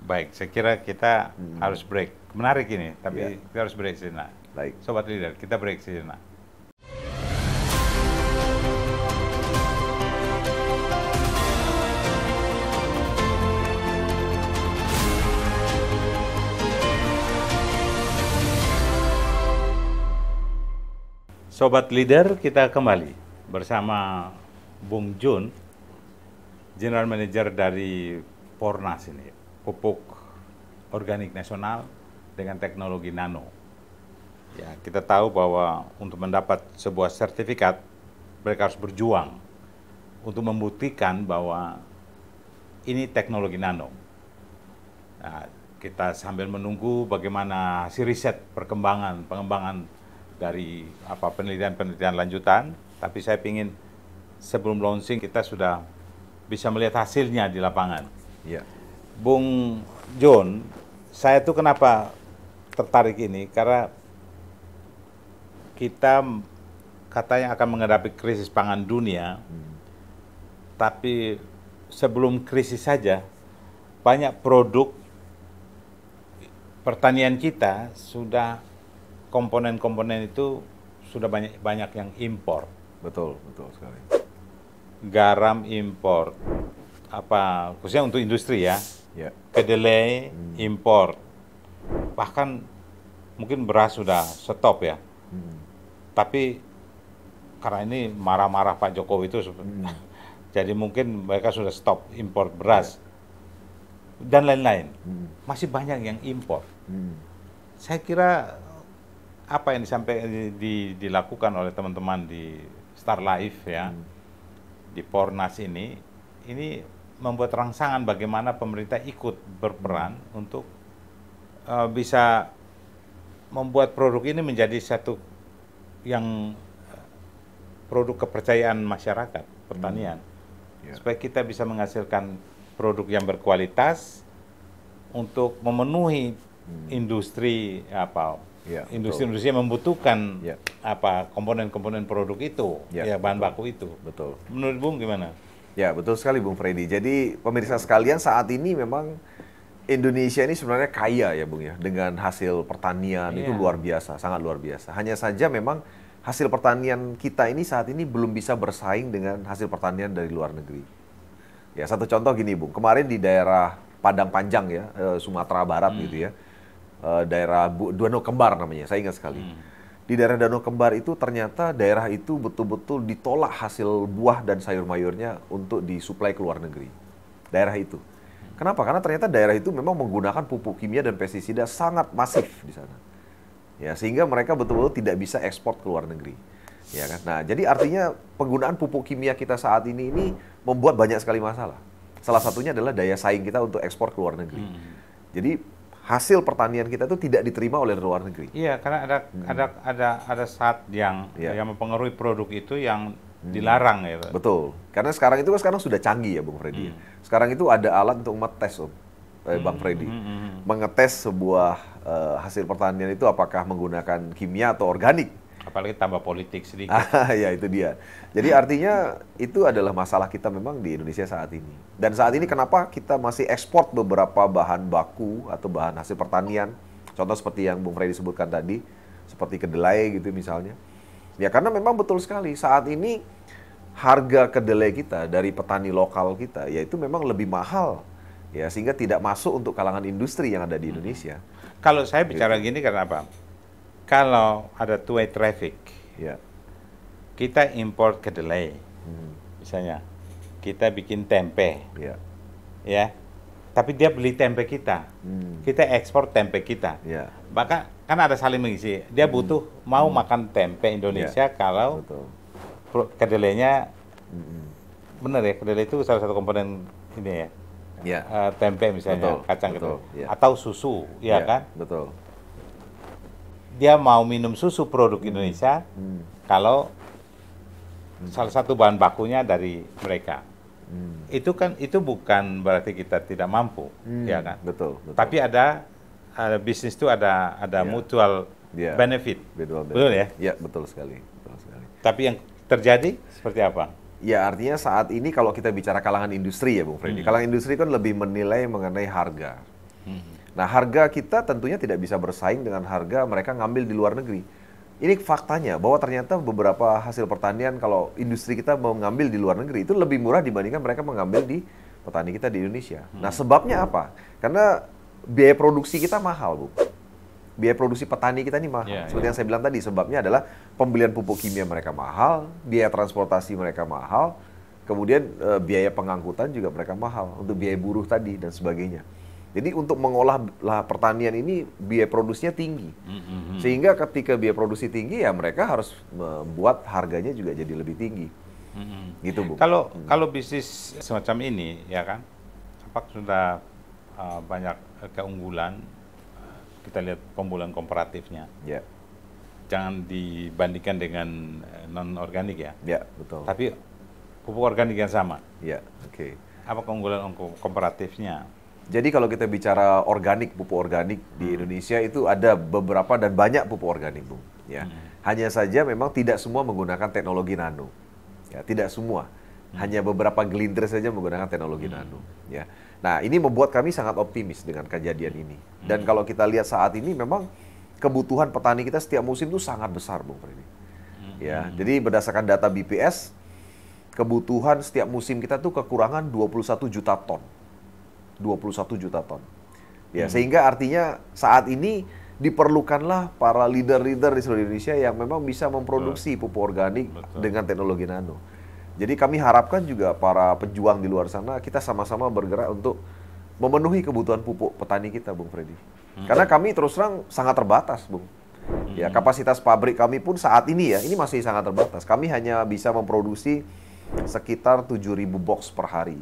Baik, saya kira kita harus break. Menarik ini, tapi
Ya.
kita harus break sejenak.
Baik.
Sobat Leader, kita break sejenak. Sobat Leader, kita kembali bersama Bung Jun, General Manager dari Pornas ini, pupuk organik nasional dengan teknologi nano. Ya, kita tahu bahwa untuk mendapat sebuah sertifikat, mereka harus berjuang untuk membuktikan bahwa ini teknologi nano. Nah, kita sambil menunggu bagaimana hasil riset pengembangan dari penelitian lanjutan, tapi saya ingin sebelum launching kita sudah bisa melihat hasilnya di lapangan.
Ya.
Bung John, saya tuh kenapa tertarik ini karena kita katanya akan menghadapi krisis pangan dunia, tapi sebelum krisis saja banyak produk pertanian kita sudah komponen-komponen itu sudah banyak yang impor.
Betul sekali.
Garam impor, khususnya untuk industri ya.
Ya.
Kedelai impor, bahkan mungkin beras sudah stop ya. Tapi karena ini marah-marah Pak Jokowi itu, jadi mungkin mereka sudah stop impor beras dan lain-lain. Masih banyak yang impor. Saya kira apa yang dilakukan oleh teman-teman di Star Life ya, di Pornas ini membuat rangsangan bagaimana pemerintah ikut berperan untuk bisa membuat produk ini menjadi satu yang produk kepercayaan masyarakat pertanian, supaya kita bisa menghasilkan produk yang berkualitas untuk memenuhi industri industri yang membutuhkan komponen-komponen produk itu, bahan baku itu.
Betul.
Menurut Bung gimana?
Ya, betul sekali Bung Freddy. Jadi pemirsa sekalian, saat ini memang Indonesia ini sebenarnya kaya ya Bung ya, dengan hasil pertanian itu luar biasa, sangat luar biasa. Hanya saja memang hasil pertanian kita ini saat ini belum bisa bersaing dengan hasil pertanian dari luar negeri. Ya, satu contoh gini Bung, kemarin di daerah Padang Panjang ya, Sumatera Barat gitu ya, daerah Danau Kembar namanya, saya ingat sekali. Di daerah Danau Kembar itu ternyata daerah itu betul-betul ditolak hasil buah dan sayur mayurnya untuk disuplai ke luar negeri. Daerah itu. Kenapa? Karena ternyata daerah itu memang menggunakan pupuk kimia dan pestisida sangat masif di sana. Ya, sehingga mereka betul-betul tidak bisa ekspor ke luar negeri. Ya kan? Nah, jadi artinya penggunaan pupuk kimia kita saat ini membuat banyak sekali masalah. Salah satunya adalah daya saing kita untuk ekspor ke luar negeri. Jadi hasil pertanian kita itu tidak diterima oleh luar negeri.
Iya, karena ada saat yang mempengaruhi produk itu yang dilarang ya.
Betul. Karena sekarang itu kan sudah canggih ya, Bung Freddy. Sekarang itu ada alat untuk ngetes, Bang Freddy. Mengetes sebuah hasil pertanian itu apakah menggunakan kimia atau organik.
Apalagi tambah politik sedikit.
Ya, itu dia. Jadi artinya itu adalah masalah kita memang di Indonesia saat ini. Dan saat ini kenapa kita masih ekspor beberapa bahan baku atau bahan hasil pertanian. Contoh seperti yang Bung Freddy sebutkan tadi, seperti kedelai gitu misalnya. Ya karena memang betul sekali saat ini harga kedelai kita dari petani lokal kita yaitu memang lebih mahal. Ya, sehingga tidak masuk untuk kalangan industri yang ada di Indonesia.
Kalau saya bicara gini karena apa? Kalau ada two-way traffic,
Ya.
kita import kedelai, misalnya, kita bikin tempe,
Ya.
ya, tapi dia beli tempe kita, kita ekspor tempe kita.
Ya.
Maka kan ada saling mengisi. Dia butuh mau makan tempe Indonesia kalau
Betul.
kedelainya benar ya, kedelai itu salah satu komponen ini ya.
Ya.
Tempe misalnya,
Betul,
kacang
betul,
gitu,
ya.
atau susu, ya kan?
Betul.
Dia mau minum susu produk Indonesia kalau salah satu bahan bakunya dari mereka. Itu kan itu bukan berarti kita tidak mampu, ya kan?
Betul.
Tapi ada bisnis itu ada mutual benefit. Betul ya?
Ya, betul sekali. Betul sekali.
Tapi yang terjadi seperti apa?
Ya, artinya saat ini kalau kita bicara kalangan industri ya, Bung Freddy. Kalangan industri kan lebih menilai mengenai harga. Nah, harga kita tentunya tidak bisa bersaing dengan harga mereka ngambil di luar negeri. Ini faktanya bahwa ternyata beberapa hasil pertanian kalau industri kita mau ngambil di luar negeri itu lebih murah dibandingkan mereka mengambil di petani kita di Indonesia. Nah, sebabnya apa? Karena biaya produksi kita mahal, Bu. Biaya produksi petani kita ini mahal. Seperti yang saya bilang tadi, sebabnya adalah pembelian pupuk kimia mereka mahal, biaya transportasi mereka mahal, kemudian biaya pengangkutan juga mereka mahal untuk biaya buruh tadi dan sebagainya. Jadi untuk mengolah pertanian ini biaya produksinya tinggi. Sehingga ketika biaya produksi tinggi ya mereka harus membuat harganya juga jadi lebih tinggi. Gitu, Bu.
Kalau bisnis semacam ini ya kan, apakah sudah banyak keunggulan? Kita lihat keunggulan komparatifnya.
Ya.
Jangan dibandingkan dengan non organik ya.
Ya, betul.
Tapi pupuk organik yang sama.
Ya, oke.
Apa keunggulan komparatifnya?
Jadi kalau kita bicara organik, pupuk organik di Indonesia itu ada beberapa dan banyak pupuk organik, Bung. Ya. Hanya saja memang tidak semua menggunakan teknologi nano. Ya, tidak semua. Hanya beberapa gelintir saja menggunakan teknologi nano. Ya. Nah, ini membuat kami sangat optimis dengan kejadian ini. Dan kalau kita lihat saat ini memang kebutuhan petani kita setiap musim itu sangat besar, Bung Freddy. Ya, jadi berdasarkan data BPS, kebutuhan setiap musim kita tuh kekurangan 21 juta ton. 21 juta ton. Ya, sehingga artinya saat ini diperlukanlah para leader-leader di seluruh Indonesia yang memang bisa memproduksi pupuk organik dengan teknologi nano. Jadi kami harapkan juga para pejuang di luar sana kita sama-sama bergerak untuk memenuhi kebutuhan pupuk petani kita, Bung Freddy. Karena kami terus terang sangat terbatas, Bung. Ya, kapasitas pabrik kami pun saat ini ya, ini masih sangat terbatas. Kami hanya bisa memproduksi sekitar 7.000 box per hari.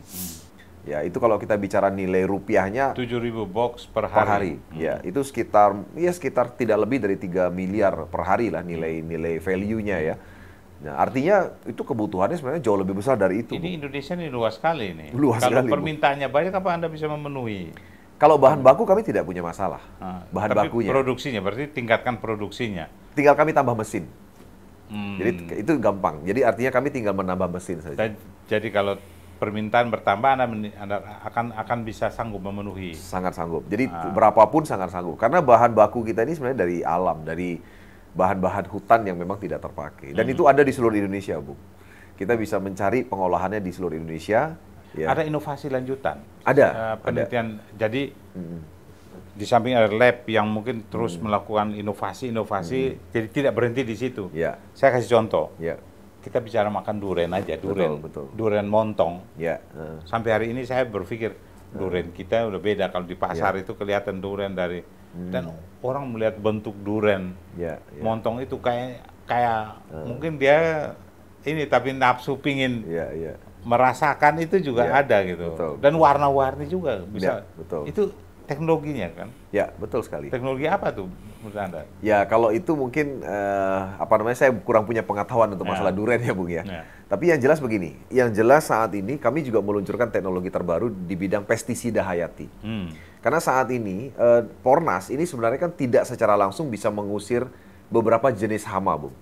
Ya, itu kalau kita bicara nilai rupiahnya
7.000 box per
per
hari.
hari. Ya, itu sekitar tidak lebih dari 3 miliar per hari lah nilai value-nya ya. Nah, artinya itu kebutuhannya sebenarnya jauh lebih besar dari itu.
Ini Indonesia ini luas sekali nih.
Luas
Kalau
sekali,
permintaannya banyak apa Anda bisa memenuhi?
Kalau bahan baku kami tidak punya masalah. Bahan
Tapi
bakunya.
produksinya berarti tingkatkan produksinya.
Tinggal kami tambah mesin. Jadi itu gampang. Jadi artinya kami tinggal menambah mesin saja.
Jadi kalau permintaan bertambah Anda akan bisa sanggup memenuhi.
Sangat sanggup. Jadi berapapun sangat sanggup. Karena bahan baku kita ini sebenarnya dari alam, dari bahan-bahan hutan yang memang tidak terpakai. Dan itu ada di seluruh Indonesia, Bu. Kita bisa mencari pengolahannya di seluruh Indonesia. Ya.
Ada inovasi lanjutan.
Ada.
Penelitian. Jadi di samping ada lab yang mungkin terus melakukan inovasi-inovasi, jadi tidak berhenti di situ.
Ya.
Saya kasih contoh.
Ya.
Kita bicara makan durian aja, durian,
Betul.
durian montong.
Ya.
Sampai hari ini saya berpikir, Duren kita udah beda. Kalau di pasar itu kelihatan duren dari dan orang melihat bentuk duren. Montong itu kayak mungkin dia ini tapi nafsu pingin merasakan itu juga ada gitu.
Betul.
Dan warna-warni juga bisa.
Betul.
Itu teknologinya kan?
Ya, betul sekali.
Teknologi apa tuh menurut Anda?
Ya, kalau itu mungkin saya kurang punya pengetahuan untuk masalah duren ya, Bung ya. Tapi yang jelas begini, yang jelas saat ini kami juga meluncurkan teknologi terbaru di bidang pestisida hayati. Karena saat ini Pornas ini sebenarnya kan tidak secara langsung bisa mengusir beberapa jenis hama, Bung.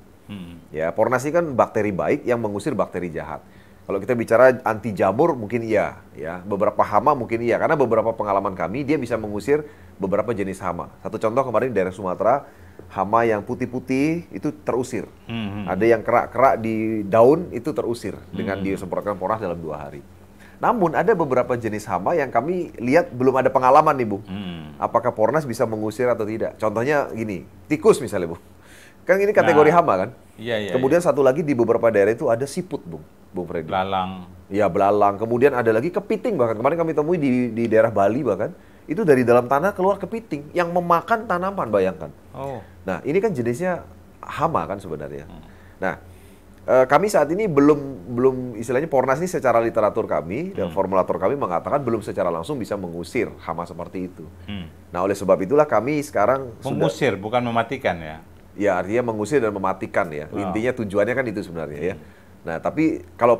Ya, Pornas ini kan bakteri baik yang mengusir bakteri jahat. Kalau kita bicara anti jamur mungkin iya, ya. Beberapa hama mungkin iya, karena beberapa pengalaman kami dia bisa mengusir beberapa jenis hama. Satu contoh kemarin di daerah Sumatera, hama yang putih-putih itu terusir. Ada yang kerak-kerak di daun itu terusir dengan disemprotkan Pornas dalam 2 hari. Namun ada beberapa jenis hama yang kami lihat belum ada pengalaman nih, Bung. Apakah Pornas bisa mengusir atau tidak? Contohnya gini, tikus misalnya, Bung. Kan ini kategori hama kan?
Iya.
Kemudian satu lagi di beberapa daerah itu ada siput, Bung Freddy.
Belalang.
Iya, belalang. Kemudian ada lagi kepiting, bahkan kemarin kami temui di daerah Bali bahkan. Itu dari dalam tanah keluar kepiting yang memakan tanaman, bayangkan. Nah, ini kan jenisnya hama kan sebenarnya. Nah, kami saat ini belum istilahnya Pornas ini secara literatur kami dan formulator kami mengatakan belum secara langsung bisa mengusir hama seperti itu. Nah, oleh sebab itulah kami sekarang
mengusir bukan mematikan ya.
Ya, artinya mengusir dan mematikan ya. Intinya tujuannya kan itu sebenarnya ya. Nah, tapi kalau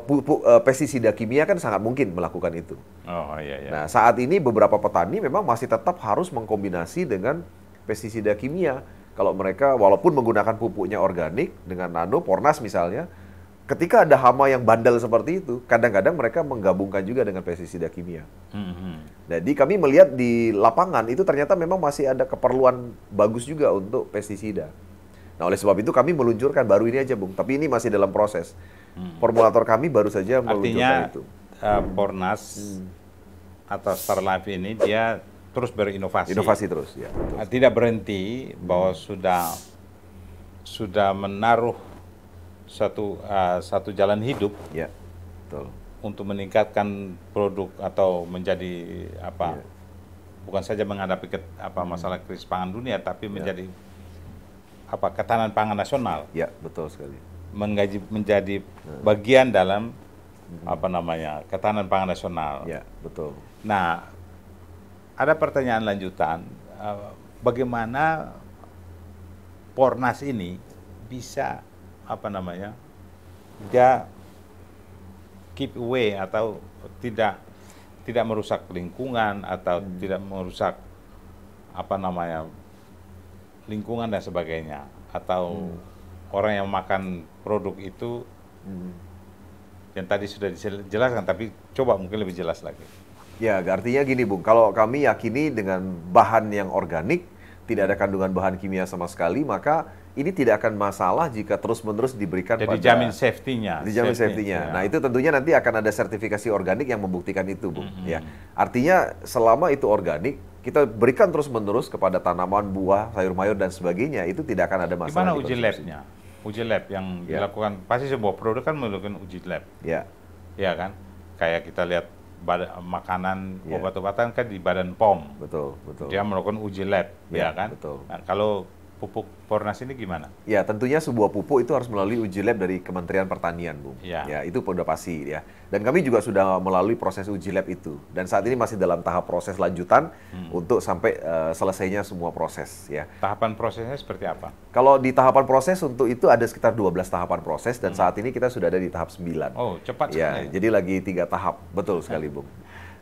pestisida kimia kan sangat mungkin melakukan itu. Nah, saat ini beberapa petani memang masih tetap harus mengkombinasi dengan pestisida kimia. Kalau mereka walaupun menggunakan pupuknya organik dengan nano, Pornas misalnya, ketika ada hama yang bandel seperti itu, kadang-kadang mereka menggabungkan juga dengan pestisida kimia. Jadi kami melihat di lapangan itu ternyata memang masih ada keperluan bagus juga untuk pestisida. Nah, oleh sebab itu kami meluncurkan baru ini aja, Bung. Tapi ini masih dalam proses. Formulator kami baru saja meluncurkan itu.
Pornas atau Starlife ini dia terus berinovasi.
Inovasi terus, ya.
Tidak berhenti bahwa sudah menaruh satu jalan hidup.
Ya, betul.
Untuk meningkatkan produk atau menjadi bukan saja menghadapi masalah krisis pangan dunia, tapi menjadi ketahanan pangan nasional.
Ya, betul sekali.
Menjadi bagian dalam ketahanan pangan nasional.
Ya, betul.
Nah, ada pertanyaan lanjutan, bagaimana Pornas ini bisa dia keep away atau tidak merusak lingkungan atau tidak merusak lingkungan dan sebagainya, atau orang yang makan produk itu yang tadi sudah dijelaskan, tapi coba mungkin lebih jelas lagi.
Ya, artinya gini, Bung, kalau kami yakini dengan bahan yang organik, tidak ada kandungan bahan kimia sama sekali, maka ini tidak akan masalah jika terus-menerus diberikan
jadi dijamin safety-nya.
Dijamin safety-nya. Nah, itu tentunya nanti akan ada sertifikasi organik yang membuktikan itu, Bung. Ya. Artinya selama itu organik, kita berikan terus-menerus kepada tanaman, buah, sayur mayur dan sebagainya, itu tidak akan ada masalah.
Gimana uji lab-nya? Uji lab yang dilakukan, pasti sebuah produk kan melakukan uji lab.
Ya.
Ya kan? Kayak kita lihat makanan, obat-obatan kan di Badan POM.
Betul.
Dia melakukan uji lab, ya kan?
Betul.
Nah, kalau pupuk Pornas ini gimana?
Ya, tentunya sebuah pupuk itu harus melalui uji lab dari Kementerian Pertanian, Bung.
Ya,
itu udah pasti ya. Dan kami juga sudah melalui proses uji lab itu. Dan saat ini masih dalam tahap proses lanjutan untuk sampai selesainya semua proses ya.
Tahapan prosesnya seperti apa?
Kalau di tahapan proses untuk itu ada sekitar 12 tahapan proses dan saat ini kita sudah ada di tahap 9.
Oh, cepat
ya,
sekali.
Jadi lagi 3 tahap. Betul sekali, Bung.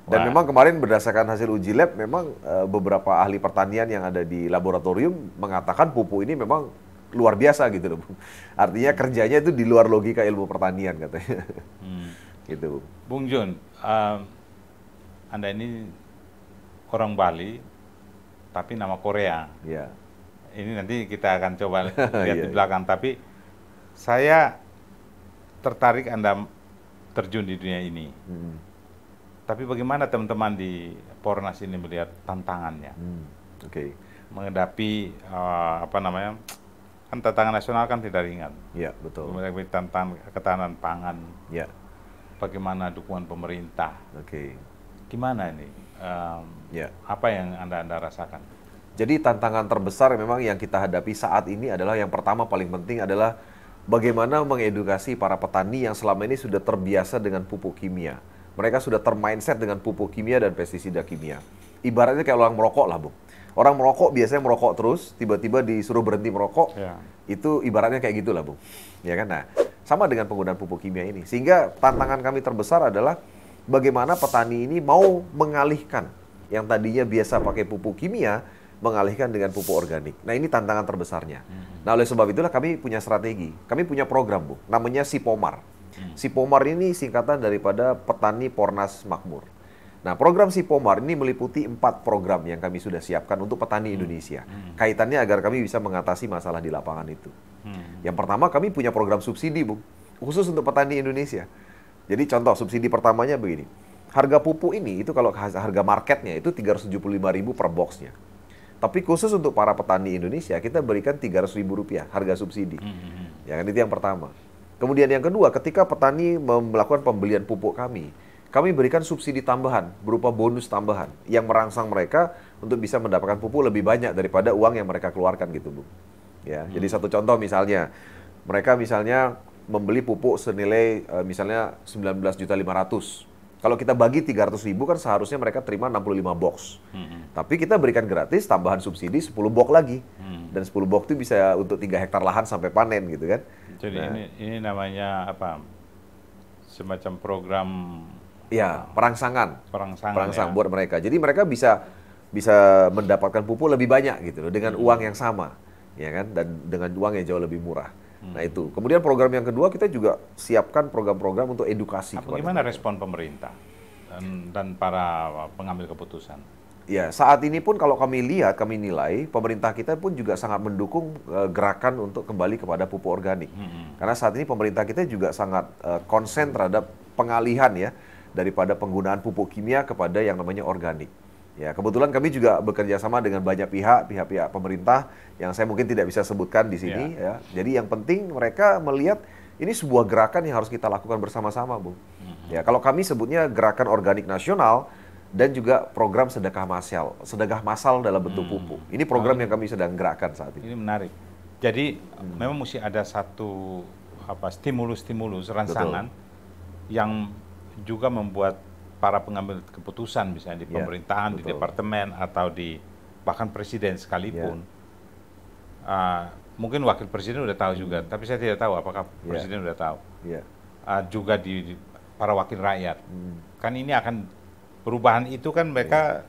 Dan memang kemarin berdasarkan hasil uji lab, memang beberapa ahli pertanian yang ada di laboratorium mengatakan pupuk ini memang luar biasa gitu loh, Bung. Artinya kerjanya itu di luar logika ilmu pertanian katanya. Gitu, Bung.
Bung Jun, Anda ini orang Bali, tapi nama Korea.
Ya.
Ini nanti kita akan coba lihat di belakang. Tapi saya tertarik Anda terjun di dunia ini. Tapi bagaimana teman-teman di Pornas ini melihat tantangannya? Menghadapi kan tantangan nasional kan tidak ringan.
Iya, betul.
Menghadapi tantangan ketahanan pangan.
Iya.
Bagaimana dukungan pemerintah? Gimana ini?
Ya.
Apa yang Anda rasakan?
Jadi tantangan terbesar memang yang kita hadapi saat ini adalah yang pertama paling penting adalah bagaimana mengedukasi para petani yang selama ini sudah terbiasa dengan pupuk kimia. Mereka sudah termindset dengan pupuk kimia dan pestisida kimia. Ibaratnya kayak orang merokok lah, Bung. Orang merokok biasanya merokok terus, tiba-tiba disuruh berhenti merokok, itu ibaratnya kayak gitulah, Bung. Ya kan? Nah, sama dengan penggunaan pupuk kimia ini. Sehingga tantangan kami terbesar adalah bagaimana petani ini mau mengalihkan yang tadinya biasa pakai pupuk kimia, mengalihkan dengan pupuk organik. Nah, ini tantangan terbesarnya. Nah, oleh sebab itulah kami punya strategi. Kami punya program, Bung. Namanya Sipomar. Sipomar ini singkatan daripada Petani Pornas Makmur. Nah, program Sipomar ini meliputi 4 program yang kami sudah siapkan untuk petani Indonesia. Kaitannya agar kami bisa mengatasi masalah di lapangan itu. Yang pertama, kami punya program subsidi, Bung. Khusus untuk petani Indonesia. Jadi contoh, subsidi pertamanya begini. Harga pupuk ini, itu kalau harga marketnya itu 375.000 per boxnya. Tapi khusus untuk para petani Indonesia, kita berikan Rp300.000 harga subsidi. Ya kan, itu yang pertama. Kemudian yang kedua, ketika petani melakukan pembelian pupuk kami berikan subsidi tambahan berupa bonus tambahan yang merangsang mereka untuk bisa mendapatkan pupuk lebih banyak daripada uang yang mereka keluarkan gitu, Bu. Ya, jadi satu contoh misalnya, mereka misalnya membeli pupuk senilai misalnya 19.500.000. Kalau kita bagi 300.000 kan seharusnya mereka terima 65 box. Tapi kita berikan gratis tambahan subsidi 10 box lagi. Dan 10 box itu bisa untuk 3 hektar lahan sampai panen gitu kan.
Jadi ini namanya apa? Semacam program
perangsangan
ya.
buat mereka. Jadi mereka bisa mendapatkan pupuk lebih banyak gitu loh dengan uang yang sama, ya kan, dan dengan uang yang jauh lebih murah. Nah itu. Kemudian program yang kedua kita juga siapkan program-program untuk edukasi.
Bagaimana respon pemerintah dan para pengambil keputusan?
Ya, saat ini pun kalau kami lihat, kami nilai pemerintah kita pun juga sangat mendukung gerakan untuk kembali kepada pupuk organik. Karena saat ini pemerintah kita juga sangat konsen terhadap pengalihan ya daripada penggunaan pupuk kimia kepada yang namanya organik. Ya, kebetulan kami juga bekerja sama dengan banyak pihak pemerintah yang saya mungkin tidak bisa sebutkan di sini ya. Jadi yang penting mereka melihat ini sebuah gerakan yang harus kita lakukan bersama-sama, Bung. Ya, kalau kami sebutnya gerakan organik nasional dan juga program sedekah massal dalam bentuk pupuk. Ini program yang kami sedang gerakkan saat ini.
Ini menarik. Jadi memang mesti ada satu stimulus rangsangan yang juga membuat para pengambil keputusan misalnya di pemerintahan, di departemen atau di bahkan presiden sekalipun. Mungkin wakil presiden udah tahu juga, tapi saya tidak tahu apakah presiden udah tahu. Juga di para wakil rakyat. Kan ini akan perubahan itu kan mereka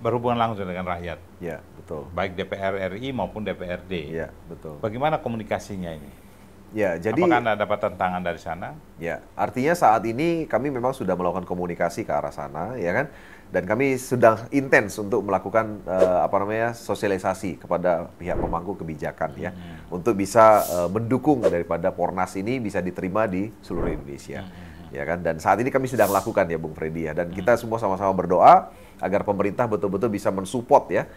berhubungan langsung dengan rakyat.
Ya, betul.
Baik DPR RI maupun DPRD.
Ya, betul.
Bagaimana komunikasinya ini?
Ya, jadi
apakah Anda dapat tantangan dari sana?
Ya, artinya saat ini kami memang sudah melakukan komunikasi ke arah sana, ya kan? Dan kami sudah intens untuk melakukan sosialisasi kepada pihak pemangku kebijakan ya, untuk bisa mendukung daripada Pornas ini bisa diterima di seluruh Indonesia. Ya kan? Dan saat ini kami sedang lakukan ya, Bung Freddy ya. Dan kita semua sama-sama berdoa agar pemerintah betul-betul bisa mensupport ya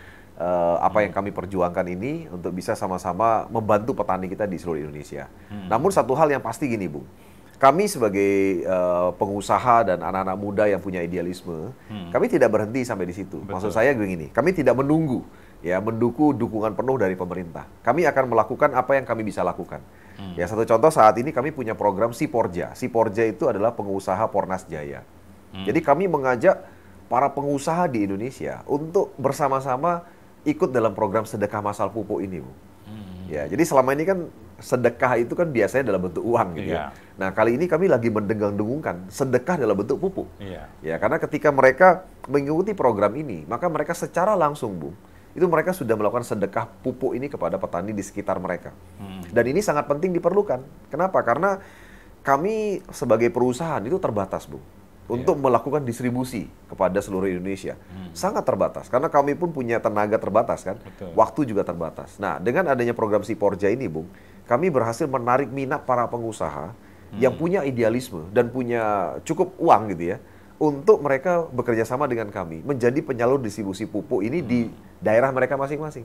apa yang kami perjuangkan ini untuk bisa sama-sama membantu petani kita di seluruh Indonesia. Namun satu hal yang pasti gini, Bung. Kami sebagai pengusaha dan anak-anak muda yang punya idealisme, kami tidak berhenti sampai di situ. Maksud saya begini, kami tidak menunggu dukungan penuh dari pemerintah. Kami akan melakukan apa yang kami bisa lakukan. Ya, satu contoh saat ini kami punya program Siporja. Siporja itu adalah pengusaha Pornas Jaya. Jadi kami mengajak para pengusaha di Indonesia untuk bersama-sama ikut dalam program sedekah massal pupuk ini, Bu. Ya, jadi selama ini kan sedekah itu kan biasanya dalam bentuk uang gitu ya. Nah, kali ini kami lagi mendengung-dengungkan sedekah dalam bentuk pupuk. Ya, karena ketika mereka mengikuti program ini, maka mereka secara langsung, Bung, itu mereka sudah melakukan sedekah pupuk ini kepada petani di sekitar mereka. Dan ini sangat penting diperlukan. Kenapa? Karena kami sebagai perusahaan itu terbatas, Bung, untuk melakukan distribusi kepada seluruh Indonesia. Sangat terbatas, karena kami pun punya tenaga terbatas kan, waktu juga terbatas. Nah, dengan adanya program Siporja ini, Bung, kami berhasil menarik minat para pengusaha yang punya idealisme dan punya cukup uang gitu ya, untuk mereka bekerja sama dengan kami, menjadi penyalur distribusi pupuk ini di daerah mereka masing-masing.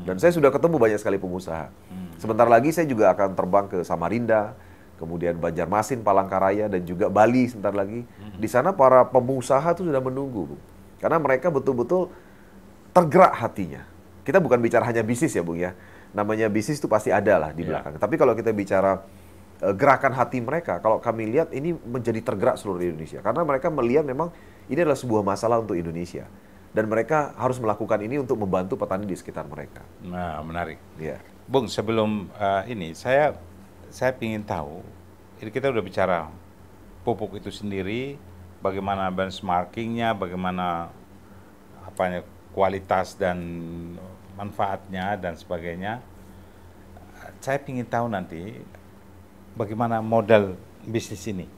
Dan saya sudah ketemu banyak sekali pengusaha. Sebentar lagi saya juga akan terbang ke Samarinda, kemudian Banjarmasin, Palangkaraya, dan juga Bali sebentar lagi. Di sana para pengusaha tuh sudah menunggu, Bung. Karena mereka betul-betul tergerak hatinya. Kita bukan bicara hanya bisnis ya, Bung ya. Namanya bisnis itu pasti ada lah di belakang. Tapi kalau kita bicara gerakan hati mereka, kalau kami lihat ini menjadi tergerak seluruh Indonesia. Karena mereka melihat memang ini adalah sebuah masalah untuk Indonesia. Dan mereka harus melakukan ini untuk membantu petani di sekitar mereka.
Nah, menarik.
Ya.
Bung, sebelum ini, saya ingin tahu, ini kita udah bicara pupuk itu sendiri, bagaimana benchmarkingnya, bagaimana kualitas dan manfaatnya dan sebagainya. Saya ingin tahu nanti bagaimana model bisnis ini.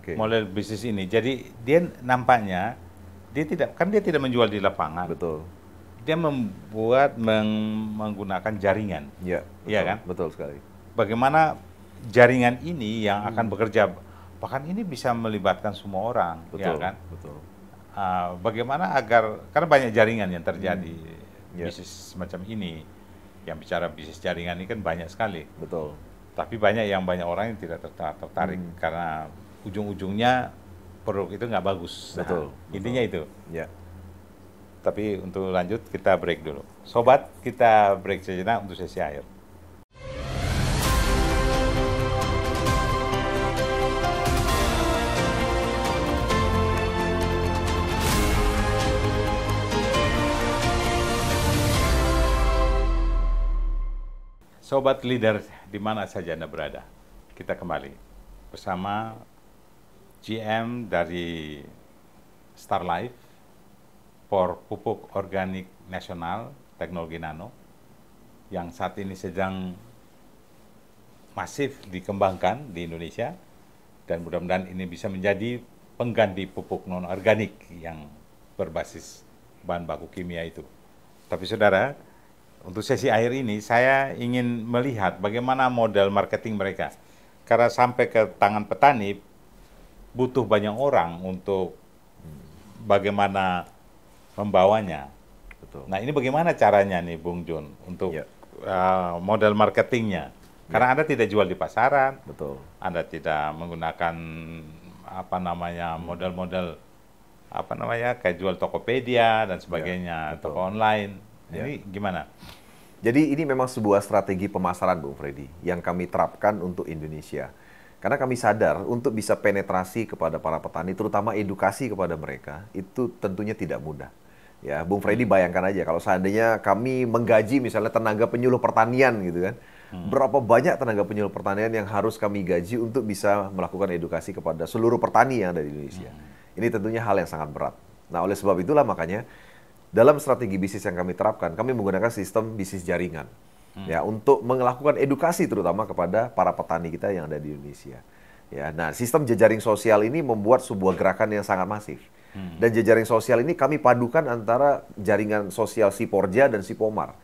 Okay.
Model bisnis ini. Jadi dia nampaknya dia tidak menjual di lapangan.
Betul.
Dia menggunakan jaringan.
Ya,
Iya kan?
Betul sekali.
Bagaimana jaringan ini yang akan bekerja, bahkan ini bisa melibatkan semua orang,
Betul,
ya kan?
betul.
Bagaimana karena banyak jaringan yang terjadi bisnis semacam ini. Yang bicara bisnis jaringan ini kan banyak sekali.
Betul.
Tapi banyak orang yang tidak tertarik karena ujung-ujungnya produk itu nggak bagus.
Betul.
Intinya itu.
Ya.
Tapi untuk lanjut kita break dulu. Sobat, kita break sejenak untuk sesi akhir. Sobat Leader, di mana saja Anda berada, kita kembali bersama GM dari Starlife, pupuk organik nasional teknologi nano, yang saat ini sedang masif dikembangkan di Indonesia, dan mudah-mudahan ini bisa menjadi pengganti pupuk non-organik yang berbasis bahan baku kimia itu. Tapi saudara, untuk sesi akhir ini, saya ingin melihat bagaimana model marketing mereka. Karena sampai ke tangan petani, butuh banyak orang untuk bagaimana membawanya.
Betul.
Nah, ini bagaimana caranya nih, Bung Jun, untuk model marketingnya? Karena Anda tidak jual di pasaran,
Betul.
Anda tidak menggunakan model-model kayak jual Tokopedia dan sebagainya,
betul.
toko online. Ini gimana?
Jadi ini memang sebuah strategi pemasaran, Bung Freddy, yang kami terapkan untuk Indonesia. Karena kami sadar untuk bisa penetrasi kepada para petani, terutama edukasi kepada mereka, itu tentunya tidak mudah. Ya, Bung Freddy bayangkan aja kalau seandainya kami menggaji misalnya tenaga penyuluh pertanian gitu kan. Berapa banyak tenaga penyuluh pertanian yang harus kami gaji untuk bisa melakukan edukasi kepada seluruh petani yang ada di Indonesia. Ini tentunya hal yang sangat berat. Nah, oleh sebab itulah makanya dalam strategi bisnis yang kami terapkan, kami menggunakan sistem bisnis jaringan. Ya, untuk melakukan edukasi terutama kepada para petani kita yang ada di Indonesia. Ya, nah, sistem jejaring sosial ini membuat sebuah gerakan yang sangat masif. Dan jejaring sosial ini kami padukan antara jaringan sosial Siporja dan Sipomar.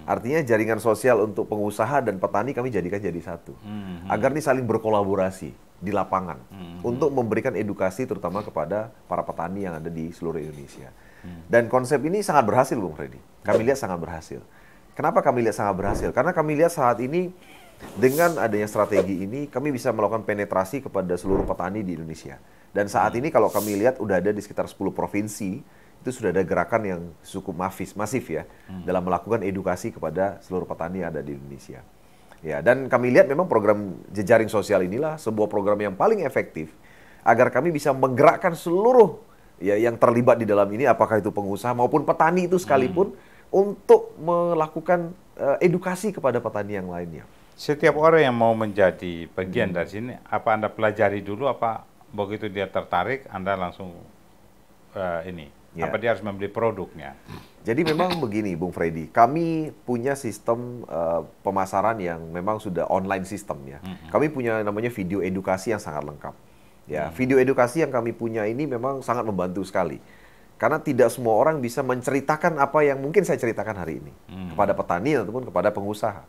Artinya jaringan sosial untuk pengusaha dan petani kami jadikan jadi satu. Agar ini saling berkolaborasi di lapangan untuk memberikan edukasi terutama kepada para petani yang ada di seluruh Indonesia. Dan konsep ini sangat berhasil, Bung Freddy. Kami lihat sangat berhasil. Kenapa kami lihat sangat berhasil? Karena kami lihat saat ini dengan adanya strategi ini, kami bisa melakukan penetrasi kepada seluruh petani di Indonesia. Dan saat ini kalau kami lihat udah ada di sekitar 10 provinsi, itu sudah ada gerakan yang cukup masif ya, dalam melakukan edukasi kepada seluruh petani yang ada di Indonesia. Ya, dan kami lihat memang program jejaring sosial inilah sebuah program yang paling efektif agar kami bisa menggerakkan seluruh yang terlibat di dalam ini, apakah itu pengusaha maupun petani itu sekalipun, untuk melakukan edukasi kepada petani yang lainnya.
Setiap orang yang mau menjadi bagian dari sini, apa Anda pelajari dulu, apa begitu dia tertarik, Anda langsung apa dia harus membeli produknya?
Jadi memang begini, Bung Freddy, kami punya sistem pemasaran yang memang sudah online system ya. Kami punya namanya video edukasi yang sangat lengkap. Ya, video edukasi yang kami punya ini memang sangat membantu sekali. Karena tidak semua orang bisa menceritakan apa yang mungkin saya ceritakan hari ini kepada petani ataupun kepada pengusaha.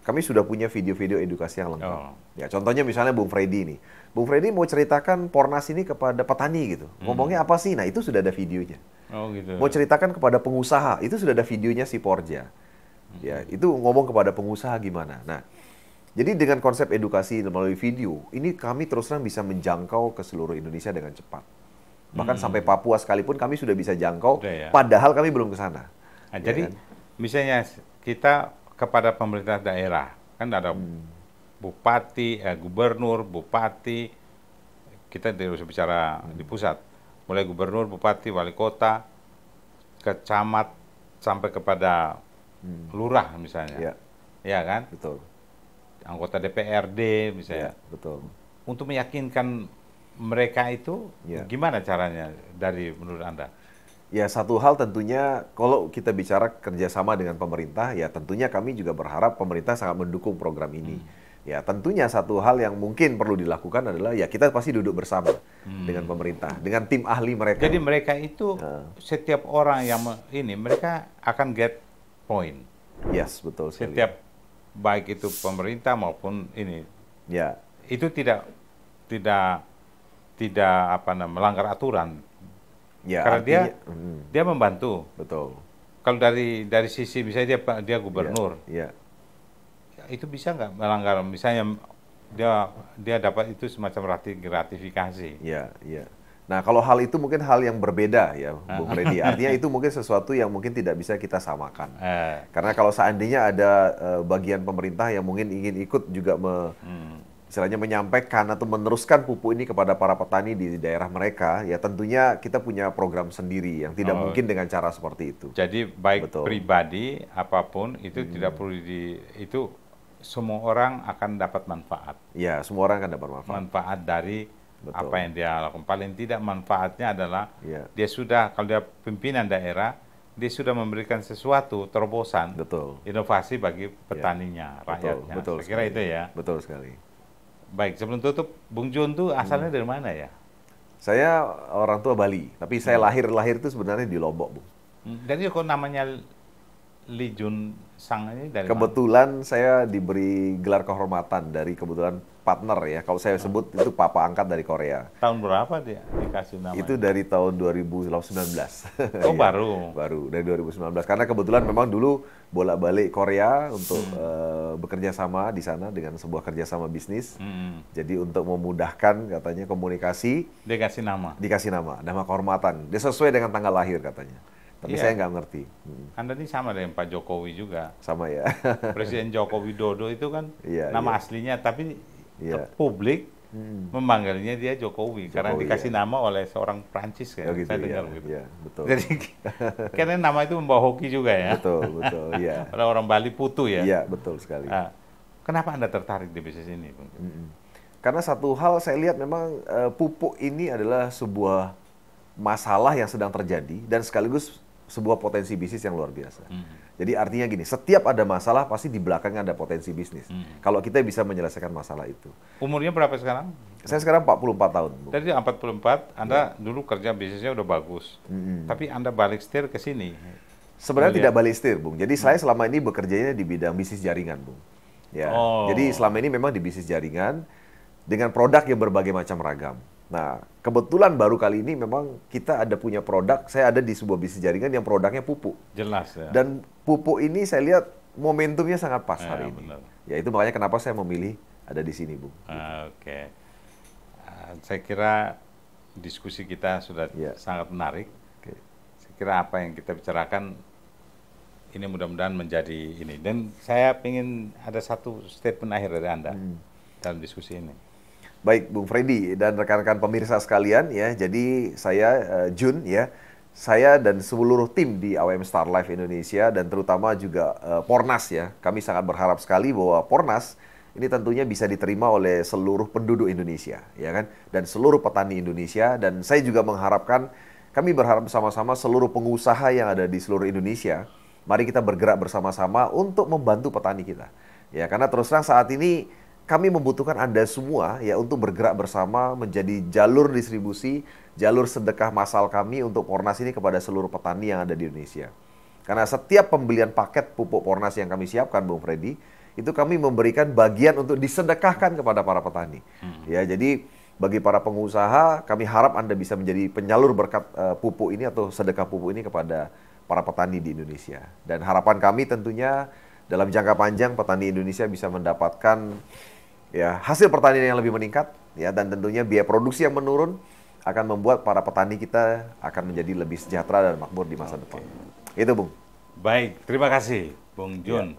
Kami sudah punya video-video edukasi yang lengkap. Ya, contohnya misalnya Bung Freddy ini. Bung Freddy mau ceritakan Pornas ini kepada petani gitu. Ngomongnya apa sih? Nah, itu sudah ada videonya.
Oh, gitu.
Mau ceritakan kepada pengusaha, itu sudah ada videonya Siporja. Ya, itu ngomong kepada pengusaha gimana. Nah, Jadi dengan konsep edukasi melalui video, ini kami terus terang bisa menjangkau ke seluruh Indonesia dengan cepat. Bahkan sampai Papua sekalipun kami sudah bisa jangkau,
Udah ya.
padahal kami belum ke sana.
Nah,
Ya
jadi
kan?
misalnya kita kepada pemerintah daerah, kan ada bupati, gubernur, bupati, kita tidak usah bicara di pusat, mulai gubernur, bupati, wali kota, kecamat, sampai kepada lurah misalnya,
Ya,
ya kan,
betul.
anggota DPRD misalnya,
Ya, betul.
untuk meyakinkan mereka itu
Ya.
gimana caranya dari menurut Anda?
Ya, satu hal tentunya kalau kita bicara kerjasama dengan pemerintah, ya tentunya kami juga berharap pemerintah sangat mendukung program ini. Ya, tentunya satu hal yang mungkin perlu dilakukan adalah ya kita pasti duduk bersama dengan pemerintah, dengan tim ahli mereka.
Jadi mereka itu setiap orang yang mereka akan get point.
Yes, betul sekali.
Setiap baik itu pemerintah maupun ini
Ya,
itu tidak melanggar aturan.
ya
Karena
artinya,
dia membantu.
betul.
Kalau dari sisi misalnya dia gubernur,
Ya,
itu bisa nggak melanggar, misalnya dia dapat itu semacam gratifikasi.
ya, ya. Nah, kalau hal itu mungkin hal yang berbeda ya, Bung Freddy. Artinya itu mungkin sesuatu yang mungkin tidak bisa kita samakan. Karena kalau seandainya ada bagian pemerintah yang mungkin ingin ikut juga istilahnya menyampaikan atau meneruskan pupuk ini kepada para petani di daerah mereka, ya tentunya kita punya program sendiri yang tidak mungkin dengan cara seperti itu.
Jadi baik
Betul.
pribadi apapun itu tidak perlu itu semua orang akan dapat manfaat.
Ya, semua orang akan dapat manfaat.
Manfaat dari
Betul.
apa yang dia lakukan. Paling tidak manfaatnya adalah
Ya.
dia sudah, kalau dia pimpinan daerah, dia sudah memberikan sesuatu terobosan,
Betul.
inovasi bagi petaninya, rakyatnya.
Betul
Saya kira
sekali.
itu ya.
Betul sekali.
Baik, sebelum tutup, Bung Jun tuh asalnya dari mana ya?
Saya orang tua Bali, tapi saya lahir itu sebenarnya di Lombok, Bung.
Jadi kok namanya Lee Jun Sang ini dari mana?
Kebetulan saya diberi gelar kehormatan dari kebetulan partner ya. Kalau saya sebut itu papa angkat dari Korea.
Tahun berapa dia dikasih nama?
Itu dari tahun 2019.
Oh,
Iya,
baru.
Baru dari 2019. Karena kebetulan memang dulu bolak-balik Korea untuk bekerja sama di sana dengan sebuah kerjasama bisnis. Jadi untuk memudahkan katanya komunikasi,
Dia kasih nama.
dikasih nama kehormatan. Dia sesuai dengan tanggal lahir katanya. Tapi
Iya.
saya nggak ngerti.
Anda ini sama dengan Pak Jokowi juga.
Sama ya.
Presiden Joko Widodo itu kan
Iya,
nama
iya.
aslinya, tapi
Iya.
publik memanggilnya dia Jokowi karena
Jokowi,
dikasih
ya.
nama oleh seorang Prancis kan.
Oh, gitu,
Saya
ya.
dengar gitu.
Iya, betul.
Jadi karena nama itu membawa hoki juga ya.
Betul, iya.
Orang Bali Putu ya.
Iya, betul sekali.
Nah, kenapa Anda tertarik di bisnis ini, Bung?
Karena satu hal saya lihat memang pupuk ini adalah sebuah masalah yang sedang terjadi dan sekaligus sebuah potensi bisnis yang luar biasa. Jadi artinya gini, setiap ada masalah pasti di belakangnya ada potensi bisnis. Kalau kita bisa menyelesaikan masalah itu.
Umurnya berapa sekarang?
Saya sekarang 44 tahun, Bung.
Dari 44, Anda dulu kerja bisnisnya udah bagus. Tapi Anda balik setir ke sini.
Sebenarnya tidak balik setir, Bung. Jadi saya selama ini bekerjanya di bidang bisnis jaringan, Bung. Ya.
Oh.
Jadi selama ini memang di bisnis jaringan dengan produk yang berbagai macam ragam. Nah, kebetulan baru kali ini memang kita ada punya produk, saya ada di sebuah bisnis jaringan yang produknya pupuk.
Jelas ya.
Dan pupuk ini saya lihat momentumnya sangat pas
Ya,
hari ini.
benar.
Ya, itu makanya kenapa saya memilih ada di sini, Bung.
Oke. Saya kira diskusi kita sudah
Ya.
sangat menarik.
Oke.
Saya kira apa yang kita bicarakan ini mudah-mudahan menjadi ini. Dan saya ingin ada satu statement akhir dari Anda dalam diskusi ini.
Baik, Bung Freddy dan rekan-rekan pemirsa sekalian ya. Jadi saya Jun ya. Saya dan seluruh tim di AWM Star Life Indonesia dan terutama juga Pornas ya. Kami sangat berharap sekali bahwa Pornas ini tentunya bisa diterima oleh seluruh penduduk Indonesia ya kan dan seluruh petani Indonesia, dan saya juga mengharapkan, kami berharap bersama-sama seluruh pengusaha yang ada di seluruh Indonesia, mari kita bergerak bersama-sama untuk membantu petani kita. Ya, karena terus terang saat ini kami membutuhkan Anda semua ya untuk bergerak bersama menjadi jalur distribusi, jalur sedekah massal kami untuk Pornas ini kepada seluruh petani yang ada di Indonesia. Karena setiap pembelian paket pupuk Pornas yang kami siapkan, Bung Freddy, itu kami memberikan bagian untuk disedekahkan kepada para petani. Ya, jadi bagi para pengusaha, kami harap Anda bisa menjadi penyalur berkat pupuk ini atau sedekah pupuk ini kepada para petani di Indonesia. Dan harapan kami tentunya dalam jangka panjang petani Indonesia bisa mendapatkan ya hasil pertanian yang lebih meningkat ya, dan tentunya biaya produksi yang menurun akan membuat para petani kita akan menjadi lebih sejahtera dan makmur di masa depan. Itu, Bung.
Baik, terima kasih Bung Jun,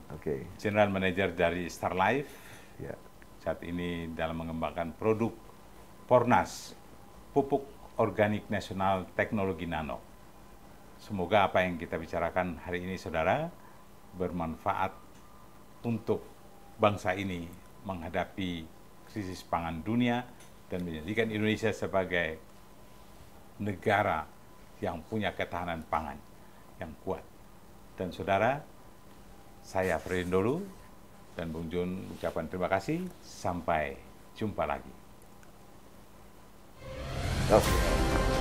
General Manager dari Starlife.
Ya.
Saat ini dalam mengembangkan produk Pornas, pupuk organik nasional teknologi nano. Semoga apa yang kita bicarakan hari ini, saudara, bermanfaat untuk bangsa ini menghadapi krisis pangan dunia dan menjadikan Indonesia sebagai negara yang punya ketahanan pangan yang kuat. Dan saudara, saya Frindolu dan Bung Jun ucapkan terima kasih. Sampai jumpa lagi.
Okay.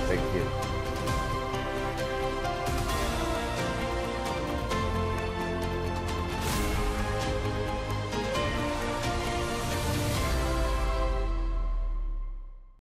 Thank you.